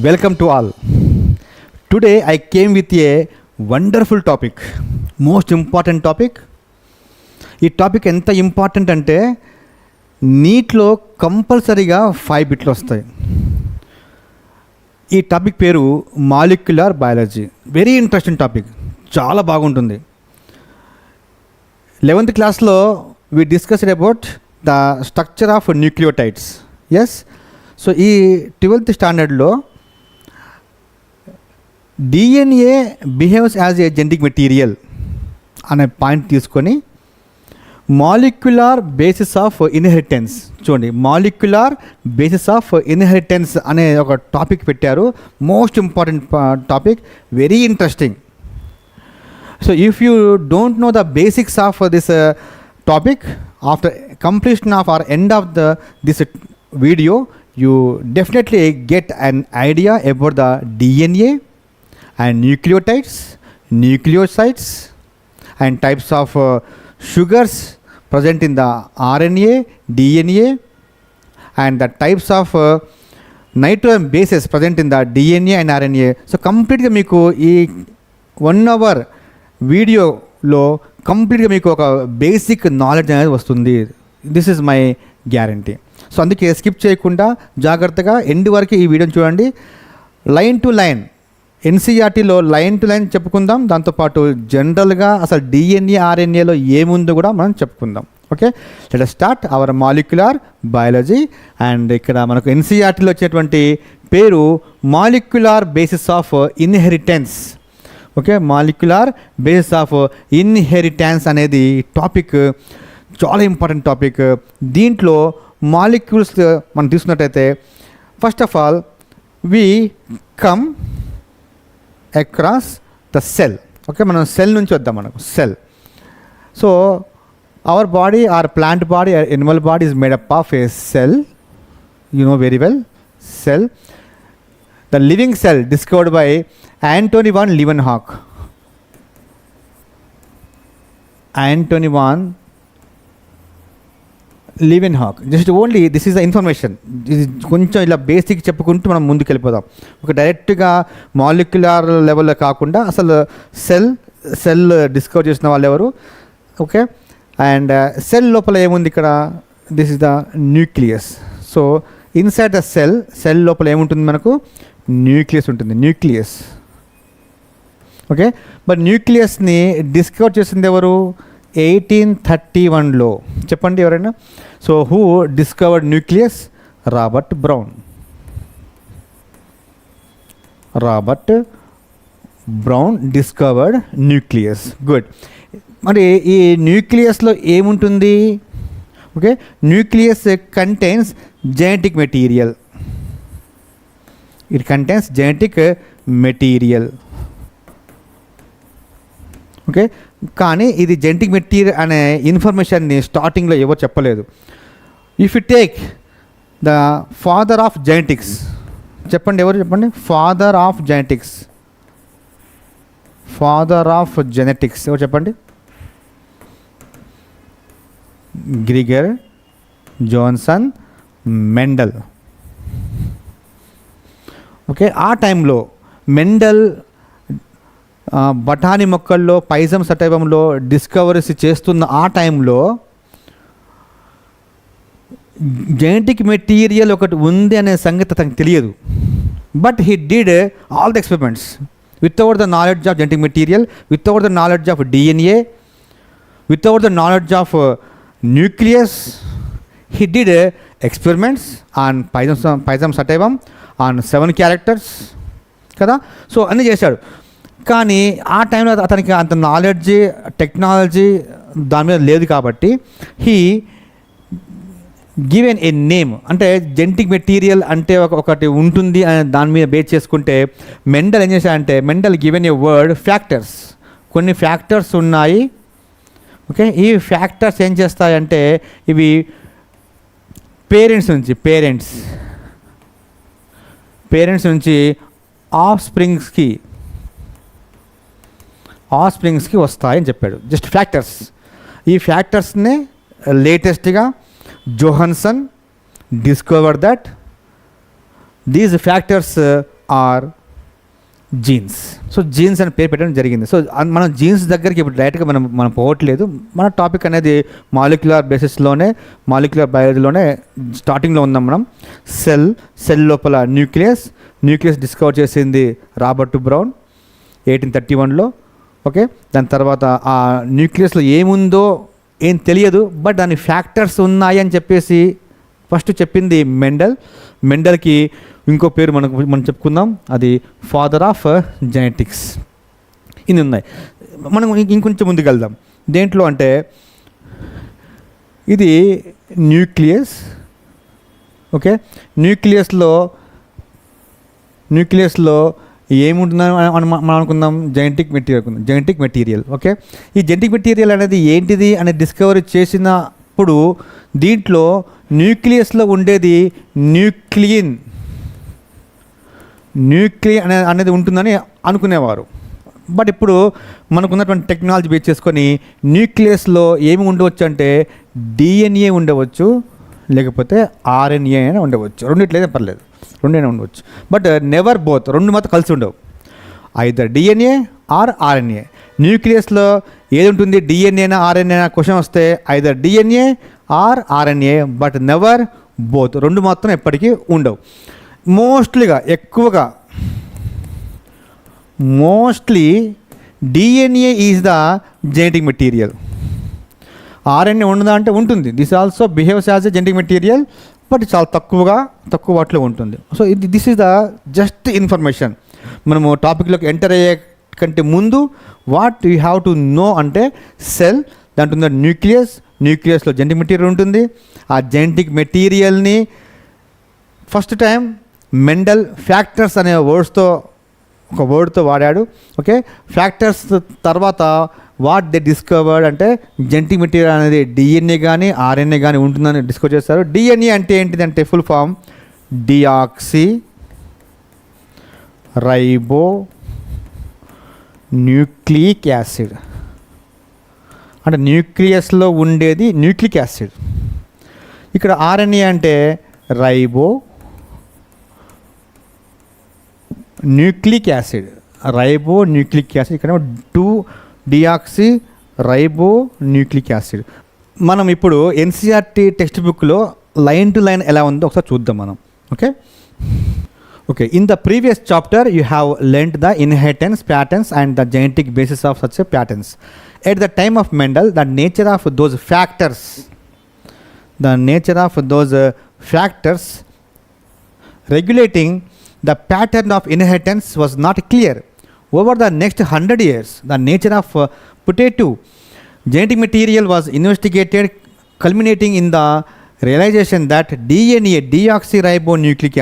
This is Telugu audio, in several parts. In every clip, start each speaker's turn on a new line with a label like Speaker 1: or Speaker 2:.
Speaker 1: Welcome to all. Today I came with a wonderful topic, most important topic. ఈ టాపిక్ ఎంత ఇంపార్టెంట్ అంటే నీట్లో కంపల్సరీగా 5 బిట్లు వస్తాయి. ఈ టాపిక్ పేరు molecular biology. Very interesting topic, చాలా బాగుంటుంది. 11th క్లాస్లో we discussed about the structure of nucleotides. Yes, so ఈ 12th స్టాండర్డ్లో DNA behaves as a genetic material అనే పాయింట్ తీసుకొని మాలిక్యులర్ బేసిస్ ఆఫ్ ఇన్హెరిటెన్స్, చూడండి, మాలిక్యులర్ బేసిస్ ఆఫ్ ఇన్హెరిటెన్స్ అనే ఒక టాపిక్ పెట్టారు. Most important topic, very interesting. So if you don't know the basics of this topic, after completion of or end of this video, you definitely get an idea about the DNA and nucleotides, nucleosides and types of sugars present in the RNA, DNA and the types of nitrogen bases present in the DNA and RNA. So completely మీకు ఈ 1 hour వీడియోలో కంప్లీట్గా మీకు ఒక బేసిక్ నాలెడ్జ్ అనేది వస్తుంది. This is my guarantee. So అందుకే స్కిప్ చేయకుండా జాగ్రత్తగా ఎండ్ వరకు ఈ వీడియోని చూడండి. లైన్ టు లైన్, ఎన్సీఆర్టీలో లైన్ టు లైన్ చెప్పుకుందాం. దాంతోపాటు జనరల్గా అసలు డిఎన్ఏ ఆర్ఎన్ఏలో ఏముందో కూడా మనం చెప్పుకుందాం. Okay, let us start our molecular biology. And ఇక్కడ మనకు ఎన్సీఆర్టీలో వచ్చేటువంటి పేరు molecular basis of inheritance. Okay, molecular basis of inheritance అనేది టాపిక్ చాలా ఇంపార్టెంట్ టాపిక్. దీంట్లో మాలిక్యూల్స్ మనం తీసుకున్నట్టయితే first of all we come across the cell. Okay, మనం సెల్ నుంచి వద్దాం. మనకు cell, so our body, or plant body, animal body is made up of a cell. You know very well cell. The living cell discovered by Antony van Leeuwenhoek. Antony van Leeuwenhoek. Just only this is the information. ఇది కొంచెం ఇలా బేసిక్ చెప్పుకుంటూ మనం ముందుకు వెళ్ళిపోదాం. ఒక డైరెక్ట్గా మాలిక్యులర్ లెవెల్లో కాకుండా అసలు సెల్ డిస్కవర్ చేసిన వాళ్ళు ఎవరు. ఓకే, అండ్ సెల్ లోపల ఏముంది ఇక్కడ, this is the nucleus. So inside the cell లోపల ఏముంటుంది, మనకు న్యూక్లియస్ ఉంటుంది. న్యూక్లియస్. ఓకే, బట్ న్యూక్లియస్ని డిస్కవర్ చేసింది ఎవరు, 1831లో. చెప్పండి ఎవరైనా. So who discovered nucleus? Robert brown discovered nucleus. Good. మరి ఈ న్యూక్లియస్లో ఏముంటుంది? Okay, nucleus contains genetic material. It contains genetic material. Okay, కానీ ఇది జెనెటిక్ మెటీరియల్ అనే ఇన్ఫర్మేషన్ని స్టార్టింగ్లో ఎవరు చెప్పలేదు. If you take the father of genetics, చెప్పండి ఎవరు, చెప్పండి. ఫాదర్ ఆఫ్ జెనెటిక్స్ ఎవరు చెప్పండి? Gregor Johnson Mendel. ఓకే, ఆ టైంలో మెండల్ బఠానీ మొక్కల్లో పైజం సటైవంలో డిస్కవరీస్ చేస్తున్న ఆ టైంలో జెనెటిక్ మెటీరియల్ ఒకటి ఉంది అనే సంగతి అతనికి తెలియదు. But he did all the experiments without the knowledge of genetic material, without the knowledge of DNA, without the knowledge of nucleus. He did experiments on Pisum sativum, on 7 characters కదా. సో అన్నీ చేశాడు. కానీ ఆ టైంలో అతనికి అంత నాలెడ్జ్, టెక్నాలజీ దాని మీద లేదు. కాబట్టి హీ గివెన్ ఏ నేమ్, అంటే జెనెటిక్ మెటీరియల్ అంటే ఒకటి ఉంటుంది అని దాని మీద బేస్ చేసుకుంటే మెండల్ ఏం చేశాడంటే, Mendel given a word factors. కొన్ని ఫ్యాక్టర్స్ ఉన్నాయి. ఓకే, ఈ ఫ్యాక్టర్స్ ఏం చేస్తాయంటే ఇవి పేరెంట్స్ నుంచి ఆఫ్ స్ప్రింగ్స్కి వస్తాయని చెప్పాడు. Just factors. ఈ ఫ్యాక్టర్స్ని లేటెస్ట్గా Johannsen discovered that these factors are genes. So genes అని పేరు పెట్టడం జరిగింది. సో మనం జీన్స్ దగ్గరికి ఇప్పుడు డైరెక్ట్గా మనం పోవట్లేదు. మన టాపిక్ అనేది మాలిక్యులర్ బేసిస్లోనే, మాలిక్యులర్ బయాలజీలోనే స్టార్టింగ్లో ఉన్నాం మనం. సెల్ లోపల న్యూక్లియస్ డిస్కవర్ చేసింది రాబర్ట్ బ్రౌన్ 1831లో. ఓకే, దాని తర్వాత ఆ న్యూక్లియస్లో ఏముందో ఏం తెలియదు, బట్ దాని ఫ్యాక్టర్స్ ఉన్నాయి అని చెప్పేసి ఫస్ట్ చెప్పింది మెండల్కి ఇంకో పేరు మనం చెప్పుకుందాం, అది ఫాదర్ ఆఫ్ జెనెటిక్స్. ఇన్ని ఉన్నాయి. మనం ఇంకొంచెం ముందుకు వెళ్దాం. దేంట్లో అంటే ఇది న్యూక్లియస్. ఓకే, న్యూక్లియస్లో ఏముంటుందని మనం అనుకుందాం, జెనెటిక్ మెటీరియల్. ఓకే, ఈ జెనెటిక్ మెటీరియల్ అనేది ఏంటిది అనేది డిస్కవరీ చేసినప్పుడు దీంట్లో న్యూక్లియస్లో ఉండేది న్యూక్లియన్ అనేది ఉంటుందని అనుకునేవారు. బట్ ఇప్పుడు మనకున్నటువంటి టెక్నాలజీ బేస్ చేసుకొని న్యూక్లియస్లో ఏమి ఉండవచ్చు అంటే డిఎన్ఏ ఉండవచ్చు, లేకపోతే ఆర్ఎన్ఏ అయినా ఉండవచ్చు. రెండిట్లయితే పర్లేదు, రెండైనా ఉండవచ్చు. బట్ నెవర్ బోత్, రెండు మాత్రం కలిసి ఉండవు. Either DNA or RNA. న్యూక్లియస్లో ఏది ఉంటుంది, డిఎన్ఏనా ఆర్ఎన్ఏనా క్వశ్చన్ వస్తే either DNA or RNA, but never both, రెండు మాత్రం ఎప్పటికీ ఉండవు. Mostly DNA is the genetic material. RNA ఉండదా అంటే ఉంటుంది. This also behaves as a genetic material, but చాలా తక్కువ వాటిలో ఉంటుంది. So this is the just information. మనము టాపిక్లోకి ఎంటర్ అయ్యే కంటే ముందు what you have to know అంటే సెల్, దాంట్లో న్యూక్లియస్లో జెనెటిక్ మెటీరియల్ ఉంటుంది. ఆ జెనెటిక్ మెటీరియల్ని ఫస్ట్ టైం మెండల్ ఫ్యాక్టర్స్ అనే ఒక వర్డ్తో వాడాడు. ఓకే, ఫ్యాక్టర్స్ తర్వాత వాట్ దే డిస్కవర్డ్ అంటే జెనెటిక్ మెటీరియల్ అనేది డిఎన్ఏ కానీ ఆర్ఎన్ఏ కానీ ఉంటుందని డిస్కవర్ చేస్తారు. డిఎన్ఏ అంటే ఏంటిదంటే full form deoxyribonucleic acid. అంటే న్యూక్లియస్లో ఉండేది న్యూక్లిక్ యాసిడ్. ఇక్కడ ఆర్ఎన్ఏ అంటే రైబో న్యూక్లిక్ యాసిడ్. ఇక్కడ 2-డియాక్సీ రైబో న్యూక్లిక్ యాసిడ్. మనం ఇప్పుడు ఎన్సీఆర్టీ టెక్స్ట్ బుక్లో లైన్ టు లైన్ ఎలా ఉందో ఒకసారి చూద్దాం మనం. Okay, in the previous chapter you have learned the inheritance patterns and the genetic basis of such patterns. At the time of Mendel the nature of those factors regulating the pattern of inheritance was not clear. Over the next 100 years, the nature of putative genetic material was investigated, culminating in the realization that DNA, deoxyribonucleic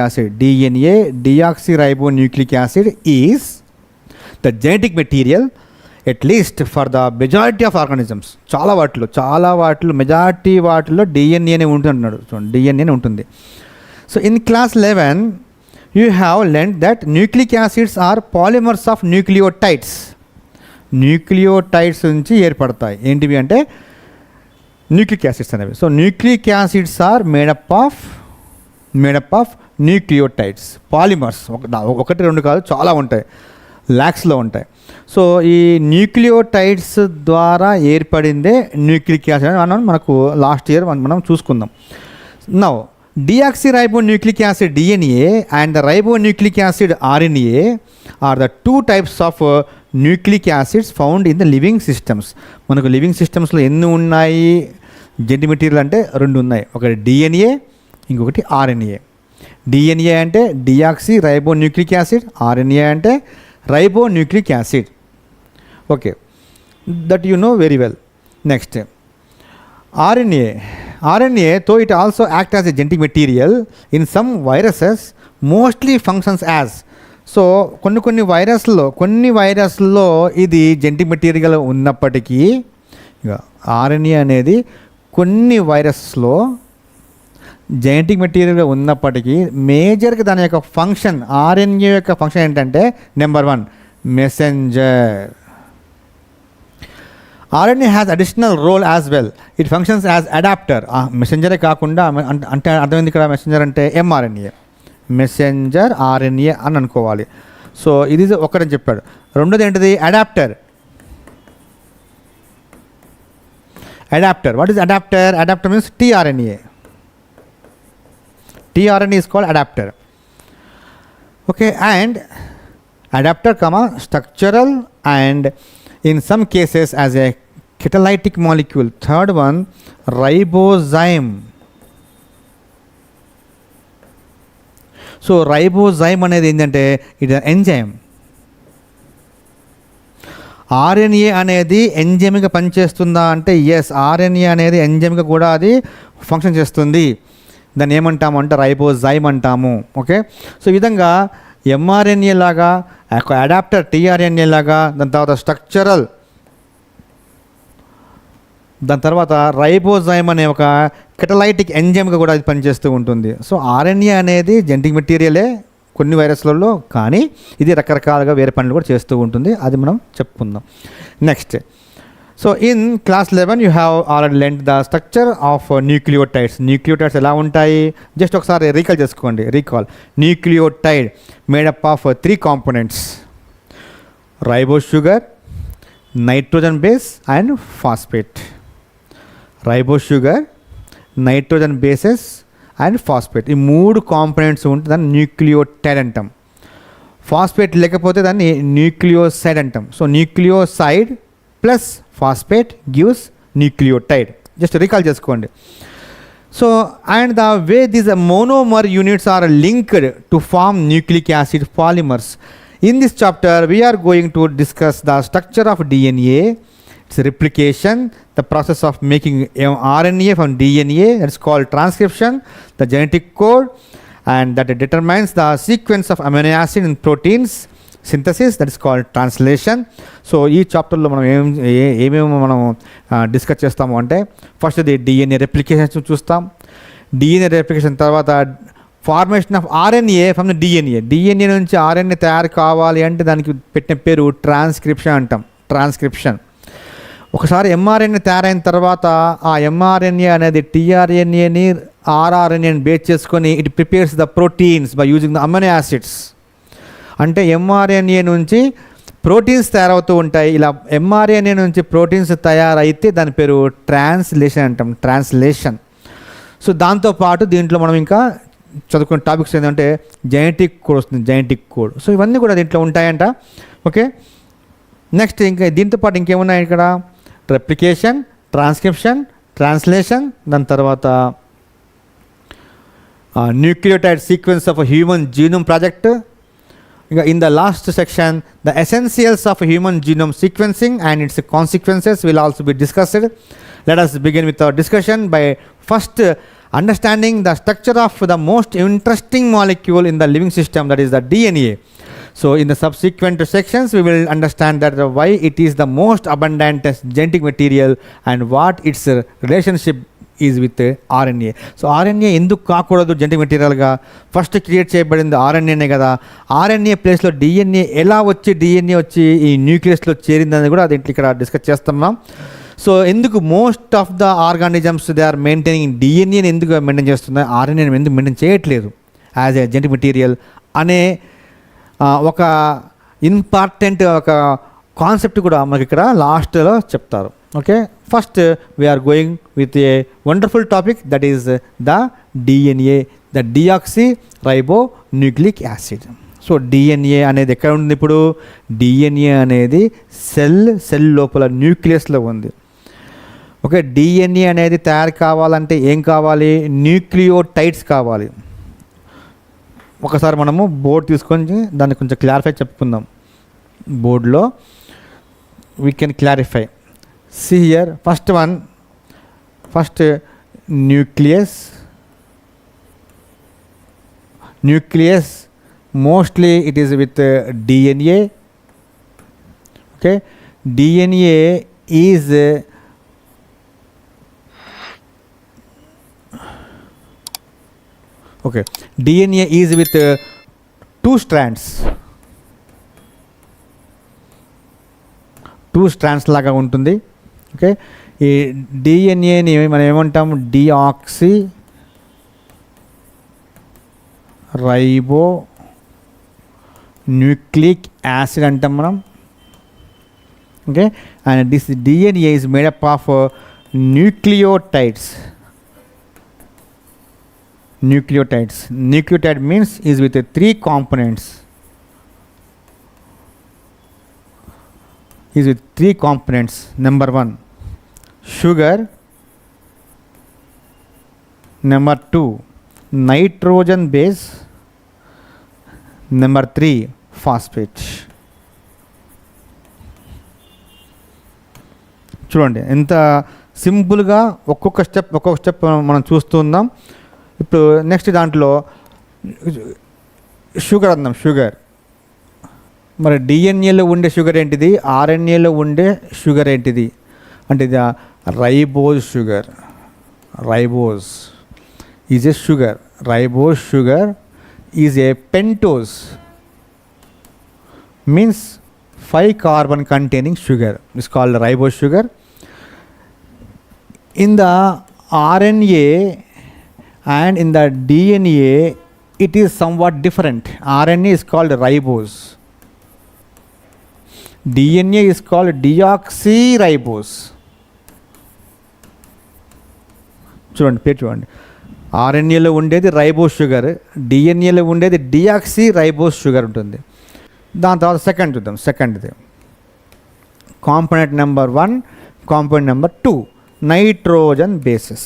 Speaker 1: acid, is the genetic material, at least for the majority of organisms. చాలా వాటిలో మెజారిటీ వాటిలో డిఎన్ఏనే ఉంటుంది. So in class 11 you have learned that nucleic acids are polymers of nucleotides. Nucleotides నుంచి ఏర్పడతాయి. ఏంటివి అంటే న్యూక్లిక్ యాసిడ్స్ అనేవి. సో nucleic acids are made up of nucleotides, polymers. ఒకటి రెండు కాదు, చాలా ఉంటాయి, ల్యాక్స్లో ఉంటాయి. సో ఈ న్యూక్లియోటైడ్స్ ద్వారా ఏర్పడిందే న్యూక్లిక్ యాసిడ్ అని మనకు లాస్ట్ ఇయర్ మనం చూసుకుందాం. Now deoxyribonucleic acid DNA and the ribonucleic acid RNA are the two types of nucleic acids found in the living systems. మనకు లివింగ్ సిస్టమ్స్లో ఎన్ని ఉన్నాయి జెనెటిక్ మెటీరియల్ అంటే రెండు ఉన్నాయి. ఒకటి డిఎన్ఏ, ఇంకొకటి ఆర్ఎన్ఏ. డిఎన్ఏ అంటే డియాక్సీ రైబోన్యూక్లిక్ యాసిడ్, ఆర్ఎన్ఏ అంటే ribonucleic acid. Okay, that you know very well. Next RNA, though it also acts as a genetic material in some viruses, mostly functions as. So కొన్ని వైరస్లో ఇది జెనెటిక్ మెటీరియల్ ఉన్నప్పటికీ, ఇక ఆర్ఎన్ఏ అనేది కొన్ని వైరస్లో జెనెటిక్ మెటీరియల్గా ఉన్నప్పటికీ మేజర్గా దాని యొక్క ఫంక్షన్, ఆర్ఎన్ఏ యొక్క ఫంక్షన్ ఏంటంటే number 1 messenger. RNA has additional role as well. It functions as adapter. మెసెంజరే కాకుండా అంటే అర్థమైంది ఇక్కడ మెసెంజర్ అంటే mRNA. మెసెంజర్ ఆర్ఎన్ఏ అని అనుకోవాలి. సో ఇది ఒకటని చెప్పాడు. రెండోది ఏంటిది? Adapter. What is adapter? Adapter means tRNA. TRNA is called adapter. Okay, and adapter comma structural and in some cases as a catalytic molecule. Third one, ribozyme. So ribozyme అనేది ఏంటంటే ఇది ఎంజైమ్. ఆర్ఎన్ఏ అనేది ఎంజైమ్గా పనిచేస్తుందా అంటే ఎస్, ఆర్ఎన్ఏ అనేది ఎంజైమ్గా కూడా అది ఫంక్షన్ చేస్తుంది. దాన్ని ఏమంటాము అంటే రైబోజైమ్ అంటాము. ఓకే, సో ఈ విధంగా ఎంఆర్ఎన్ఏ లాగా, అడాప్టర్ టీఆర్ఎన్ఏ లాగా, దాని తర్వాత స్ట్రక్చరల్, దాని తర్వాత రైబోజైమ్ అనే ఒక కెటలైటిక్ ఎంజైమ్గా కూడా అది పనిచేస్తూ ఉంటుంది. సో ఆర్ఎన్ఏ అనేది జెనెటిక్ మెటీరియలే కొన్ని వైరస్లలో, కానీ ఇది రకరకాలుగా వేరే పనులు కూడా చేస్తూ ఉంటుంది. అది మనం చెప్పుకుందాం next. So in class 11 you have already learned the structure of nucleotides. Nucleotides ఎలా ఉంటాయి జస్ట్ ఒకసారి రీకాల్ చేసుకోండి. Nucleotide made up of 3 components: ribose sugar, nitrogen base and phosphate. Ribose sugar, nitrogen bases and phosphate, ఈ 3 కాంపోనెంట్స్ ఉంటే దాన్ని న్యూక్లియోటైడ్ అంటాం. ఫాస్ఫేట్ లేకపోతే దాన్ని న్యూక్లియోసైడ్ అంటాం. So nucleoside plus phosphate gives nucleotide. Just recall చేసుకోండి. So and the way these monomer units are linked to form nucleic acid polymers. In this chapter, we are going to discuss the structure of DNA, its replication, the process of making RNA from DNA, that is called transcription, the genetic code, and that determines the sequence of amino acid in proteins, synthesis, that is called translation. So, ఈ చాప్టర్లో మనం ఏమేమి మనం డిస్కస్ చేస్తాము అంటే ఫస్ట్ ది డిఎన్ఏ రెప్లికేషన్ చూస్తాం. డిఎన్ఏ రెప్లికేషన్ తర్వాత formation of RNA from the DNA. DNA నుంచి ఆర్ఎన్ఏ తయారు కావాలి అంటే దానికి పెట్టిన పేరు ట్రాన్స్క్రిప్షన్ అంటాం. ట్రాన్స్క్రిప్షన్. ఒకసారి ఎంఆర్ఎన్ఏ తయారైన తర్వాత ఆ ఎంఆర్ఎన్ఏ అనేది టీఆర్ఎన్ఏని ఆర్ఆర్ఎన్ఏని బేస్ చేసుకొని it prepares the proteins by using the amino acids. అంటే ఎంఆర్ఎన్ఏ నుంచి ప్రోటీన్స్ తయారవుతూ ఉంటాయి. ఇలా ఎంఆర్ఎన్ఏ నుంచి ప్రోటీన్స్ తయారైతే దాని పేరు ట్రాన్స్లేషన్ అంటాం. ట్రాన్స్లేషన్. సో దాంతోపాటు దీంట్లో మనం ఇంకా చదువుకునే టాపిక్స్ ఏంటంటే జెనెటిక్ కోడ్ వస్తుంది. Genetic code. సో ఇవన్నీ కూడా దీంట్లో ఉంటాయంట. ఓకే, నెక్స్ట్ ఇంకా దీంతో పాటు ఇంకేమున్నాయి ఇక్కడ? రెప్లికేషన్, ట్రాన్స్క్రిప్షన్, ట్రాన్స్లేషన్, దాని తర్వాత nucleotide sequence of human genome project. ఇంకా in the last section the essentials of human genome sequencing and its consequences will also be discussed. Let us begin with our discussion by first understanding the structure of the most interesting molecule in the living system, that is the DNA. So in the subsequent sections we will understand that why it is the most abundant genetic material and what its relationship is with RNA. So RNA ఎందుకు కాకూడదు జెనెటిక్ మెటీరియల్గా? ఫస్ట్ క్రియేట్ చేయబడింది ఆర్ఎన్ఏనే కదా. ఆర్ఎన్ఏ ప్లేస్లో డిఎన్ఏ ఎలా వచ్చి డిఎన్ఏ వచ్చి ఈ న్యూక్లియస్లో చేరిందని కూడా అది ఇక్కడ డిస్కస్ చేస్తున్నాం. సో ఎందుకు most of the organisms they are maintaining డిఎన్ఏని ఎందుకు మెయింటైన్ చేస్తున్నాయి, ఆర్ఎన్ఏని ఎందుకు మెయింటైన్ చేయట్లేదు యాజ్ ఏ జెనెటిక్ మెటీరియల్ అనే ఒక ఇంపార్టెంట్ ఒక కాన్సెప్ట్ కూడా మనకి ఇక్కడ లాస్ట్లో చెప్తారు. Okay, first we're going with a wonderful topic, that is the DNA, the deoxyribonucleic acid. So DNA అనేది ఎక్కడ ఉంది? ఇప్పుడు డిఎన్ఏ అనేది సెల్ లోపల న్యూక్లియస్లో ఉంది. ఓకే, డిఎన్ఏ అనేది తయారు కావాలంటే ఏం కావాలి? న్యూక్లియోటైడ్స్ కావాలి. ఒకసారి మనము బోర్డు తీసుకొని దాన్ని కొంచెం క్లారిఫై చెప్పుకుందాం. బోర్డులో we can clarify. See here, first nucleus mostly it is with DNA. Okay, DNA is DNA is with 2 strands. 2 strands లాగా ఉంటుంది. ఓకే, ఈ డిఎన్ఏని మనం ఏమంటాము? డిఆక్సీ రైబో న్యూక్లిక్ యాసిడ్ అంటాం మనం. Okay, and this DNA is made up of nucleotides. Nucleotide means is with 3 components. Number 1 sugar, number 2 nitrogen base, number 3 phosphate. చూడండి ఎంత సింపుల్గా ఒక్కొక్క స్టెప్ మనం చూస్తున్నాం. ఇప్పుడు నెక్స్ట్ దాంట్లో షుగర్ అందాం. షుగర్ మరి డిఎన్ఏలో ఉండే షుగర్ ఏంటిది, ఆర్ఎన్ఏలో ఉండే షుగర్ ఏంటిది అంటే ఇది ribose sugar. Ribose is a sugar. Ribose sugar is a pentose, means 5 carbon containing sugar is called ribose sugar. In the RNA and in the DNA it is somewhat different. RNA is called ribose, DNA is called deoxyribose. చూడండి పేరు చూడండి, ఆర్ఎన్ఏలో ఉండేది రైబోస్ షుగర్, డిఎన్ఏలో ఉండేది డియాక్సీ షుగర్ ఉంటుంది. దాని తర్వాత సెకండ్ చూద్దాం. సెకండ్ది component number 1, component number 2 nitrogen bases.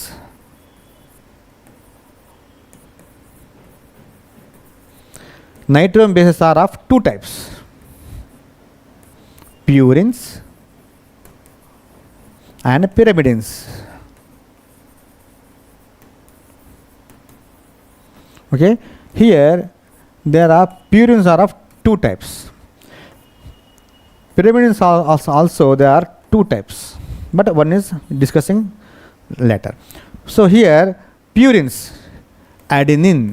Speaker 1: Nitrogen bases are of 2 types, purines and pyrimidines. Okay, here there are purines are of 2 types. Pyrimidines are also there are 2 types, but one is discussing later. So here purines, adenine,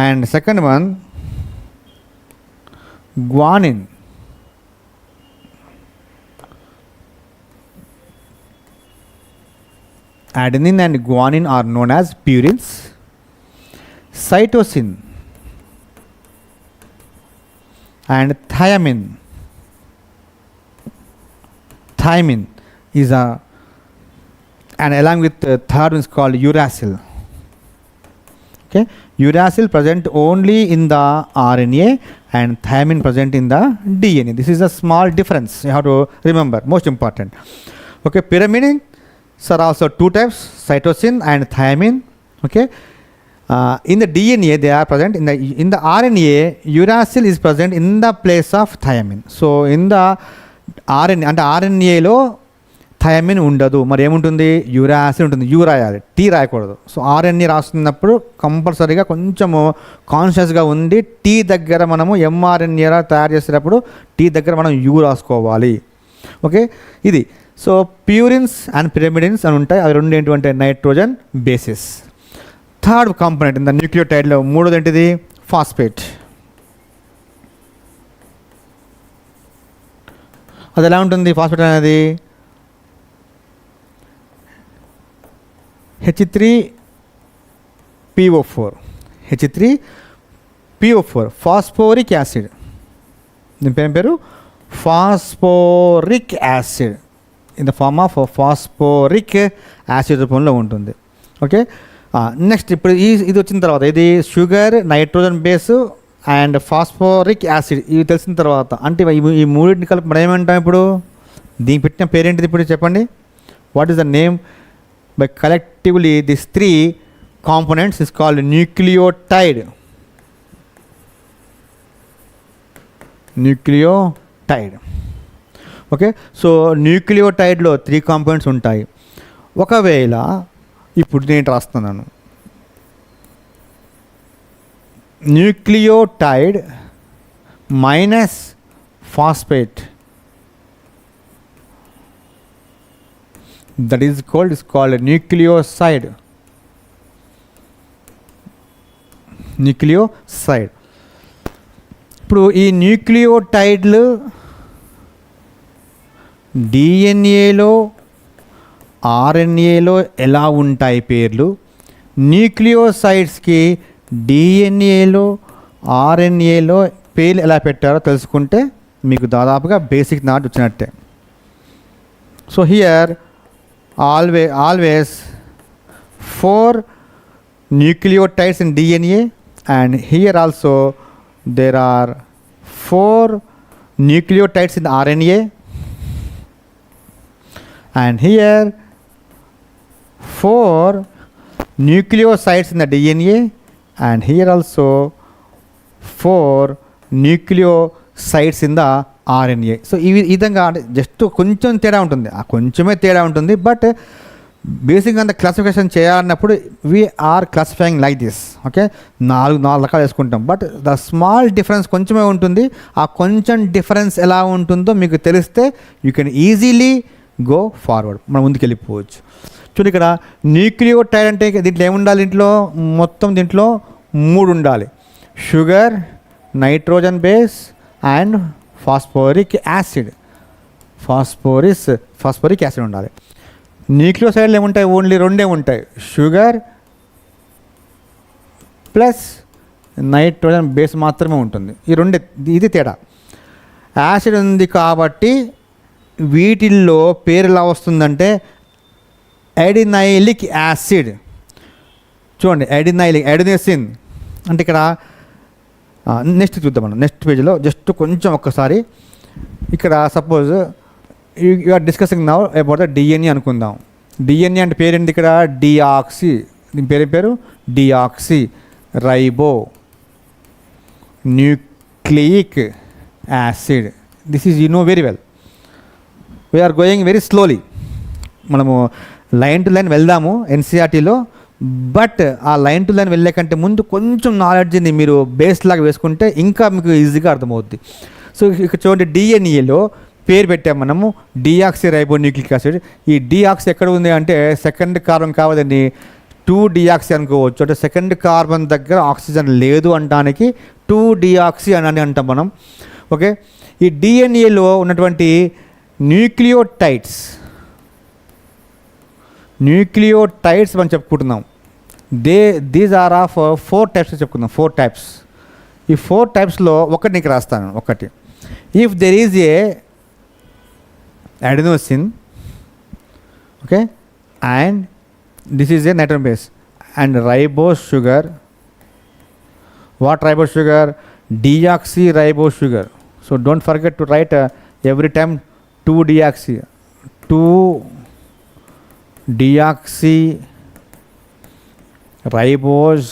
Speaker 1: and second one guanine. Adenine and guanine are known as purines. Cytosine and thymine. Thymine is and along with the third one is called uracil. Okay, uracil present only in the RNA and thymine present in the DNA. This is a small difference you have to remember, most important. Okay, pyrimidines are also 2 types, cytosine and thymine. Okay, in the DNA they are present. In the RNA uracil is present in the place of thymine. So in the RNA అంటే RNAలో థైమిన్ ఉండదు, మరి ఏముంటుంది, యూరాసిల్ ఉంటుంది. యూ రాయాలి, టీ రాయకూడదు. సో ఆర్ఎన్ఏ రాస్తున్నప్పుడు కంపల్సరీగా కొంచెము కాన్షియస్గా ఉండి టీ దగ్గర మనము ఎంఆర్ఎన్ఏ తయారు చేసేటప్పుడు టీ దగ్గర మనం యూ రాసుకోవాలి. ఓకే, ఇది. సో ప్యూరిన్స్ అండ్ పిరిమిడిన్స్ అని ఉంటాయి, అవి రెండు ఏంటంటే nitrogen bases. Third component in the న్యూక్లియోటైడ్లో మూడోది ఏంటిది, ఫాస్ఫేట్. అది ఎలా ఉంటుంది ఫాస్ఫేట్ అనేది, H3PO4 ఫాస్ఫోరిక్ యాసిడ్. దీని పేరు phosphoric acid, in the form of phosphoric acid రూపంలో ఉంటుంది. ఓకే, నెక్స్ట్ ఇప్పుడు ఇది వచ్చిన తర్వాత ఇది sugar, nitrogen base and phosphoric acid ఇవి తెలిసిన తర్వాత అంటే ఈ మూడింటిని కలిపి మనం ఏమంటాం ఇప్పుడు, దీనికి పెట్టిన పేరేంటిది ఇప్పుడు చెప్పండి, what is the name? By collectively these 3 components is called nucleotide. Okay, so న్యూక్లియోటైడ్లో 3 కాంపోనెంట్స్ ఉంటాయి. ఒకవేళ ఇప్పుడు నేను రాస్తున్నాను nucleotide minus phosphate, that is called nucleoside. ఇప్పుడు ఈ న్యూక్లియోటైడ్లు డిఎన్ఏలో ఆర్ఎన్ఏలో ఎలా ఉంటాయి పేర్లు, న్యూక్లియోసైడ్స్కి డిఎన్ఏలో ఆర్ఎన్ఏలో పేర్లు ఎలా పెట్టారో తెలుసుకుంటే మీకు దాదాపుగా బేసిక్ నాట్ వచ్చినట్టే. So here always 4 nucleotides in DNA, and here also there are 4 nucleotides in RNA, and here 4 nucleosides in the DNA, and here also 4 nucleosides in the RNA. So ఈ విధంగా జస్ట్ కొంచెం తేడా ఉంటుంది, ఆ కొంచెమే తేడా ఉంటుంది. బట్ బేసిక్గా అంత క్లాసిఫికేషన్ చేయాలన్నప్పుడు we're classifying like this. Okay, నాలుగు రకాలు వేసుకుంటాం. బట్ ద స్మాల్ డిఫరెన్స్ కొంచెమే ఉంటుంది. ఆ కొంచెం డిఫరెన్స్ ఎలా ఉంటుందో మీకు తెలిస్తే you can easily go forward, మనం ముందుకు వెళ్ళిపోవచ్చు. చూడండి ఇక్కడ న్యూక్లియోటైడ్ అంటే దీంట్లో ఏముండాలి, దీంట్లో 3 ఉండాలి. Sugar, nitrogen base and phosphoric acid. Phosphoric acid ఉండాలి. న్యూక్లియోసైడ్లు ఏముంటాయి, ఓన్లీ 2 ఉంటాయి, షుగర్ ప్లస్ నైట్రోజన్ బేస్ మాత్రమే ఉంటుంది. ఈ 2, ఇది తేడా. యాసిడ్ ఉంది కాబట్టి వీటిల్లో పేరు ఎలా వస్తుందంటే అడినైలిక్ యాసిడ్. చూడండి, అడినోసిన్ అంటే ఇక్కడ నెక్స్ట్ చూద్దాం మనం. నెక్స్ట్ పేజ్లో జస్ట్ కొంచెం ఒక్కసారి ఇక్కడ suppose you are discussing now about the DNA అనుకుందాం. డిఎన్ఏ అంటే పేరేంటి ఇక్కడ, డిఆక్సీ. దీని పేరు deoxyribonucleic acid. This is you know very well. We're going very slowly. మనము లైన్ టు లైన్ వెళ్దాము ఎన్సీఆర్టీలో. బట్ ఆ లైన్ టు లైన్ వెళ్ళే కంటే ముందు కొంచెం నాలెడ్జ్ని మీరు బేస్ లాగా వేసుకుంటే ఇంకా మీకు ఈజీగా అర్థమవుద్ది. సో ఇక్కడ చూడండి, డిఎన్ఏలో పేరు పెట్టాము మనము డిఆక్సీ రైబో న్యూక్లిక్ యాసిడ్. ఈ డిఆక్సీ ఎక్కడ ఉంది అంటే సెకండ్ కార్బన్ కావదండి, 2 డిఆక్సీ అనుకోవచ్చు. అంటే సెకండ్ కార్బన్ దగ్గర ఆక్సిజన్ లేదు అంటానికి 2 డిఆక్సీ అని అంటాం మనం. ఓకే, ఈ డిఎన్ఏలో ఉన్నటువంటి న్యూక్లియోటైడ్స్ మనం చెప్పుకుంటున్నాం. దీస్ ఆర్ ఆఫ్ 4 టైప్స్ చెప్పుకుందాం. 4 టైప్స్. ఈ 4 టైప్స్లో ఒకటి నీకు రాస్తాను. ఒకటి, if there is a adenosine, okay, and this is a nitrogen base, and ribose sugar. What ribose sugar? Deoxyribose sugar. So don't forget to write every time 2 deoxy, 2 deoxyribose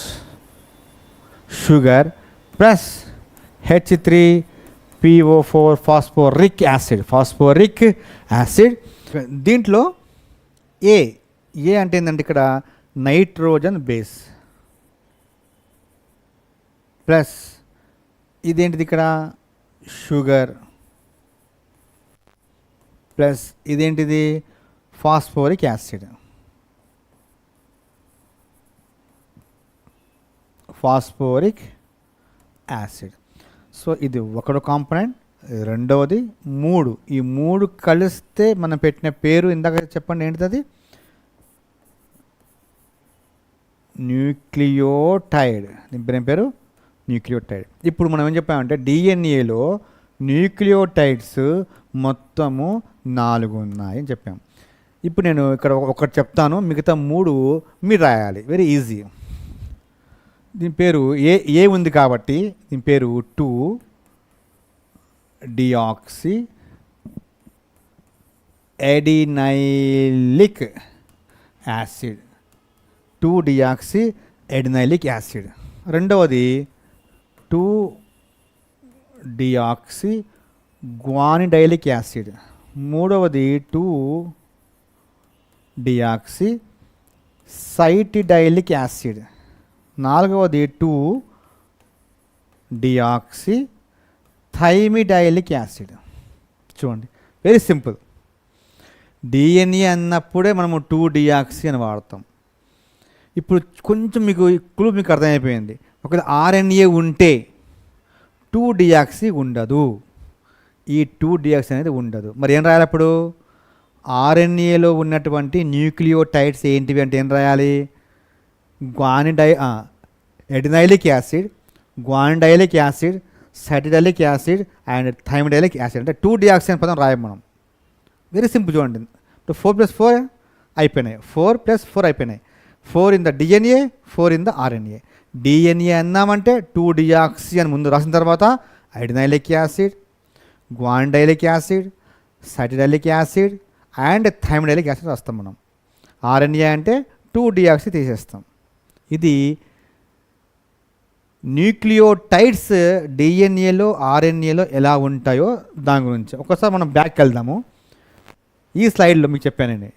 Speaker 1: sugar plus H3PO4 phosphoric acid. దీంట్లో ఏ అంటే ఏంటంటే ఇక్కడ నైట్రోజన్ బేస్ ప్లస్ ఇదేంటిది ఇక్కడ షుగర్ ప్లస్ ఇదేంటిది ఫాస్ఫోరిక్ యాసిడ్. సో ఇది ఒకటో కాంపోనెంట్. రెండవది 3. ఈ 3 కలిస్తే మనం పెట్టిన పేరు ఇందాక చెప్పండి ఏంటిది, అది న్యూక్లియోటైడ్. దీని పేరు న్యూక్లియోటైడ్. ఇప్పుడు మనం ఏం చెప్పామంటే డిఎన్ఏలో న్యూక్లియోటైడ్స్ మొత్తము 4 ఉన్నాయని చెప్పాము. ఇప్పుడు నేను ఇక్కడ ఒకటి చెప్తాను, మిగతా 3 మీరు రాయాలి. Very easy. దీని పేరు ఏ ఉంది కాబట్టి దీని పేరు 2 డిఆక్సీ అడినైలిక్ యాసిడ్. 2 deoxy అడినైలిక్ acid. రెండవది 2 డిఆక్సీ గ్వానిడైలిక్ యాసిడ్. మూడవది 2 డిఆక్సీ సైటిడైలిక్ యాసిడ్. నాలుగవది 2 డిఆక్సీ థైమిడైలిక్ యాసిడ్. చూడండి, వెరీ సింపుల్. డిఎన్ఏ అన్నప్పుడే మనము 2 డిఆక్సీ అని వాడతాం. ఇప్పుడు కొంచెం మీకు క్లూ మీకు అర్థమైపోయింది. ఒకవేళ ఆర్ఎన్ఏ ఉంటే 2 డిఆక్సీ ఉండదు. ఈ 2 డిఆక్సీ అనేది ఉండదు. మరి ఏం రాయాలి అప్పుడు? ఆర్ఎన్ఏలో ఉన్నటువంటి న్యూక్లియోటైడ్స్ ఏంటివి అంటే ఏం రాయాలి? గ్వానిడై adenylic acid, guanidylic acid, cytidylic acid and thymidylic acid. అంటే 2-డియాక్సీ అనే పదం రాయం మనం. వెరీ సింపుల్ చూడండి. 4+4 అయిపోయినాయి, 4+4 అయిపోయినాయి. 4 in the DNA, 4 in the RNA. DNA అన్నామంటే 2-డియాక్సీ అని ముందు రాసిన తర్వాత adenylic acid, guanidylic acid, cytidylic acid and thymidylic acid రాస్తాం మనం. ఆర్ఎన్ఏ అంటే 2-డియాక్సీ తీసేస్తాం. ఇది న్యూక్లియోటైడ్స్ డిఎన్ఏలో ఆర్ఎన్ఏలో ఎలా ఉంటాయో దాని గురించి ఒకసారి మనం బ్యాక్ వెళ్దాము. ఈ స్లైడ్లో మీకు చెప్పానండి.